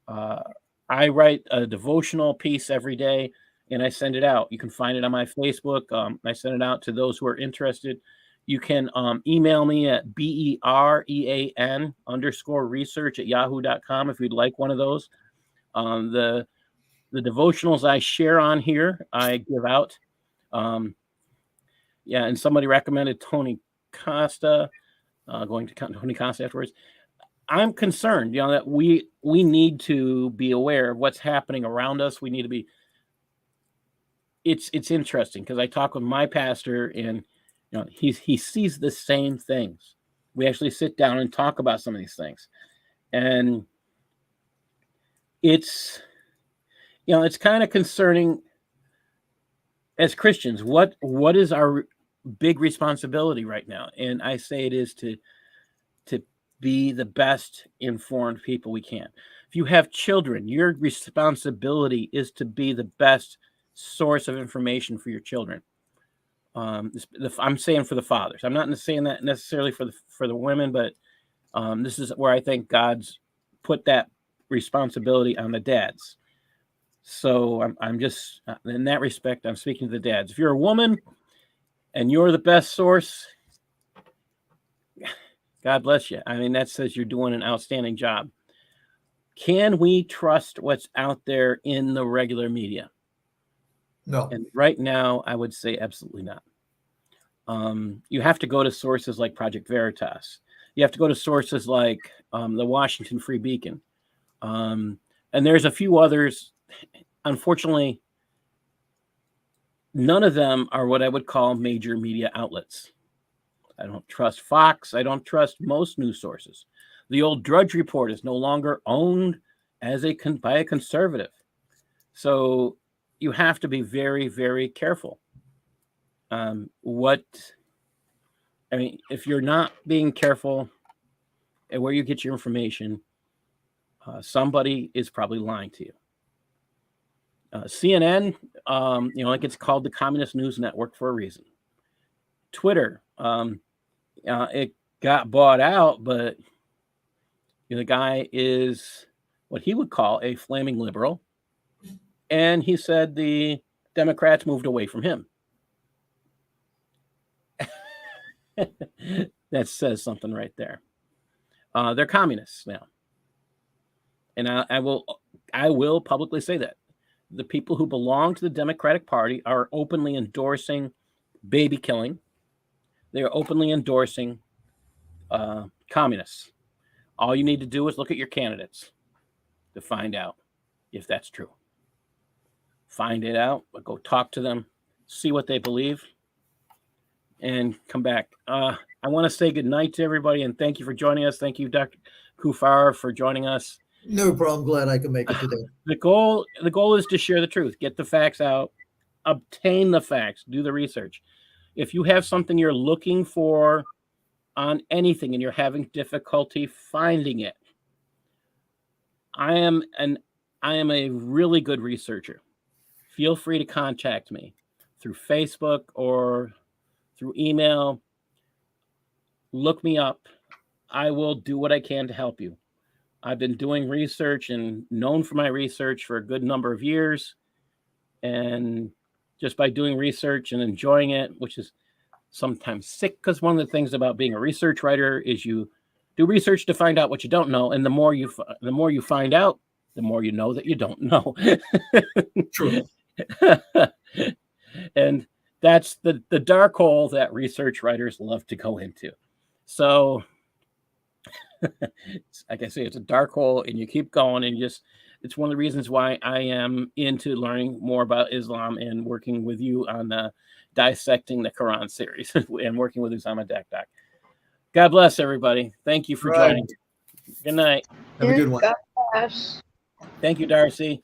I write a devotional piece every day and I send it out. You can find it on my Facebook. I send it out to those who are interested. You can email me at BEREAN_research@yahoo.com if you'd like one of those. The devotionals I share on here, I give out. And somebody recommended Tony Costa, going to Tony Costa afterwards. I'm concerned, that we need to be aware of what's happening around us. We need to be. It's interesting because I talk with my pastor and he sees the same things. We actually sit down and talk about some of these things, and it's kind of concerning as Christians. What is our big responsibility right now? And I say it is to be the best informed people we can. If you have children, your responsibility is to be the best source of information for your children. I'm saying for the fathers. I'm not saying that necessarily for the women, but this is where I think God's put that responsibility on the dads. So I'm just, in that respect, I'm speaking to the dads. If you're a woman and you're the best source, God bless you. I mean, that says you're doing an outstanding job. Can we trust what's out there in the regular media? No. And right now, I would say absolutely not. You have to go to sources like Project Veritas. You have to go to sources like the Washington Free Beacon. And there's a few others unfortunately, none of them are what I would call major media outlets. I don't trust Fox. I don't trust most news sources. The old Drudge Report is no longer owned as by a conservative. So you have to be very, very careful. If you're not being careful at where you get your information, somebody is probably lying to you. CNN, like it's called the Communist News Network for a reason. Twitter, it got bought out, but the guy is what he would call a flaming liberal. And he said the Democrats moved away from him. That says something right there. They're communists now. And I will publicly say that. The people who belong to the Democratic Party are openly endorsing baby killing. They are openly endorsing communists. All you need to do is look at your candidates to find out if that's true. Find it out, but go talk to them, see what they believe, and come back. I want to say good night to everybody, and thank you for joining us. Thank you, Dr. Kufar, for joining us. No problem. Glad I could make it today. The goal is to share the truth, get the facts out, obtain the facts, do the research. If you have something you're looking for on anything and you're having difficulty finding it, I am a really good researcher. Feel free to contact me through Facebook or through email. Look me up. I will do what I can to help you. I've been doing research and known for my research for a good number of years. And just by doing research and enjoying it, which is sometimes sick, because one of the things about being a research writer is you do research to find out what you don't know. And the more you find out, the more you know that you don't know. True. And that's the dark hole that research writers love to go into. So like I say, it's a dark hole, and you keep going, and it's one of the reasons why I am into learning more about Islam and working with you on the Dissecting the Quran series and working with Usama Dakdak. God bless everybody. Thank you for joining. Good night. Have a good one. God bless. Thank you, Darcy.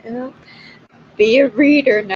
Yeah. Be a reader now.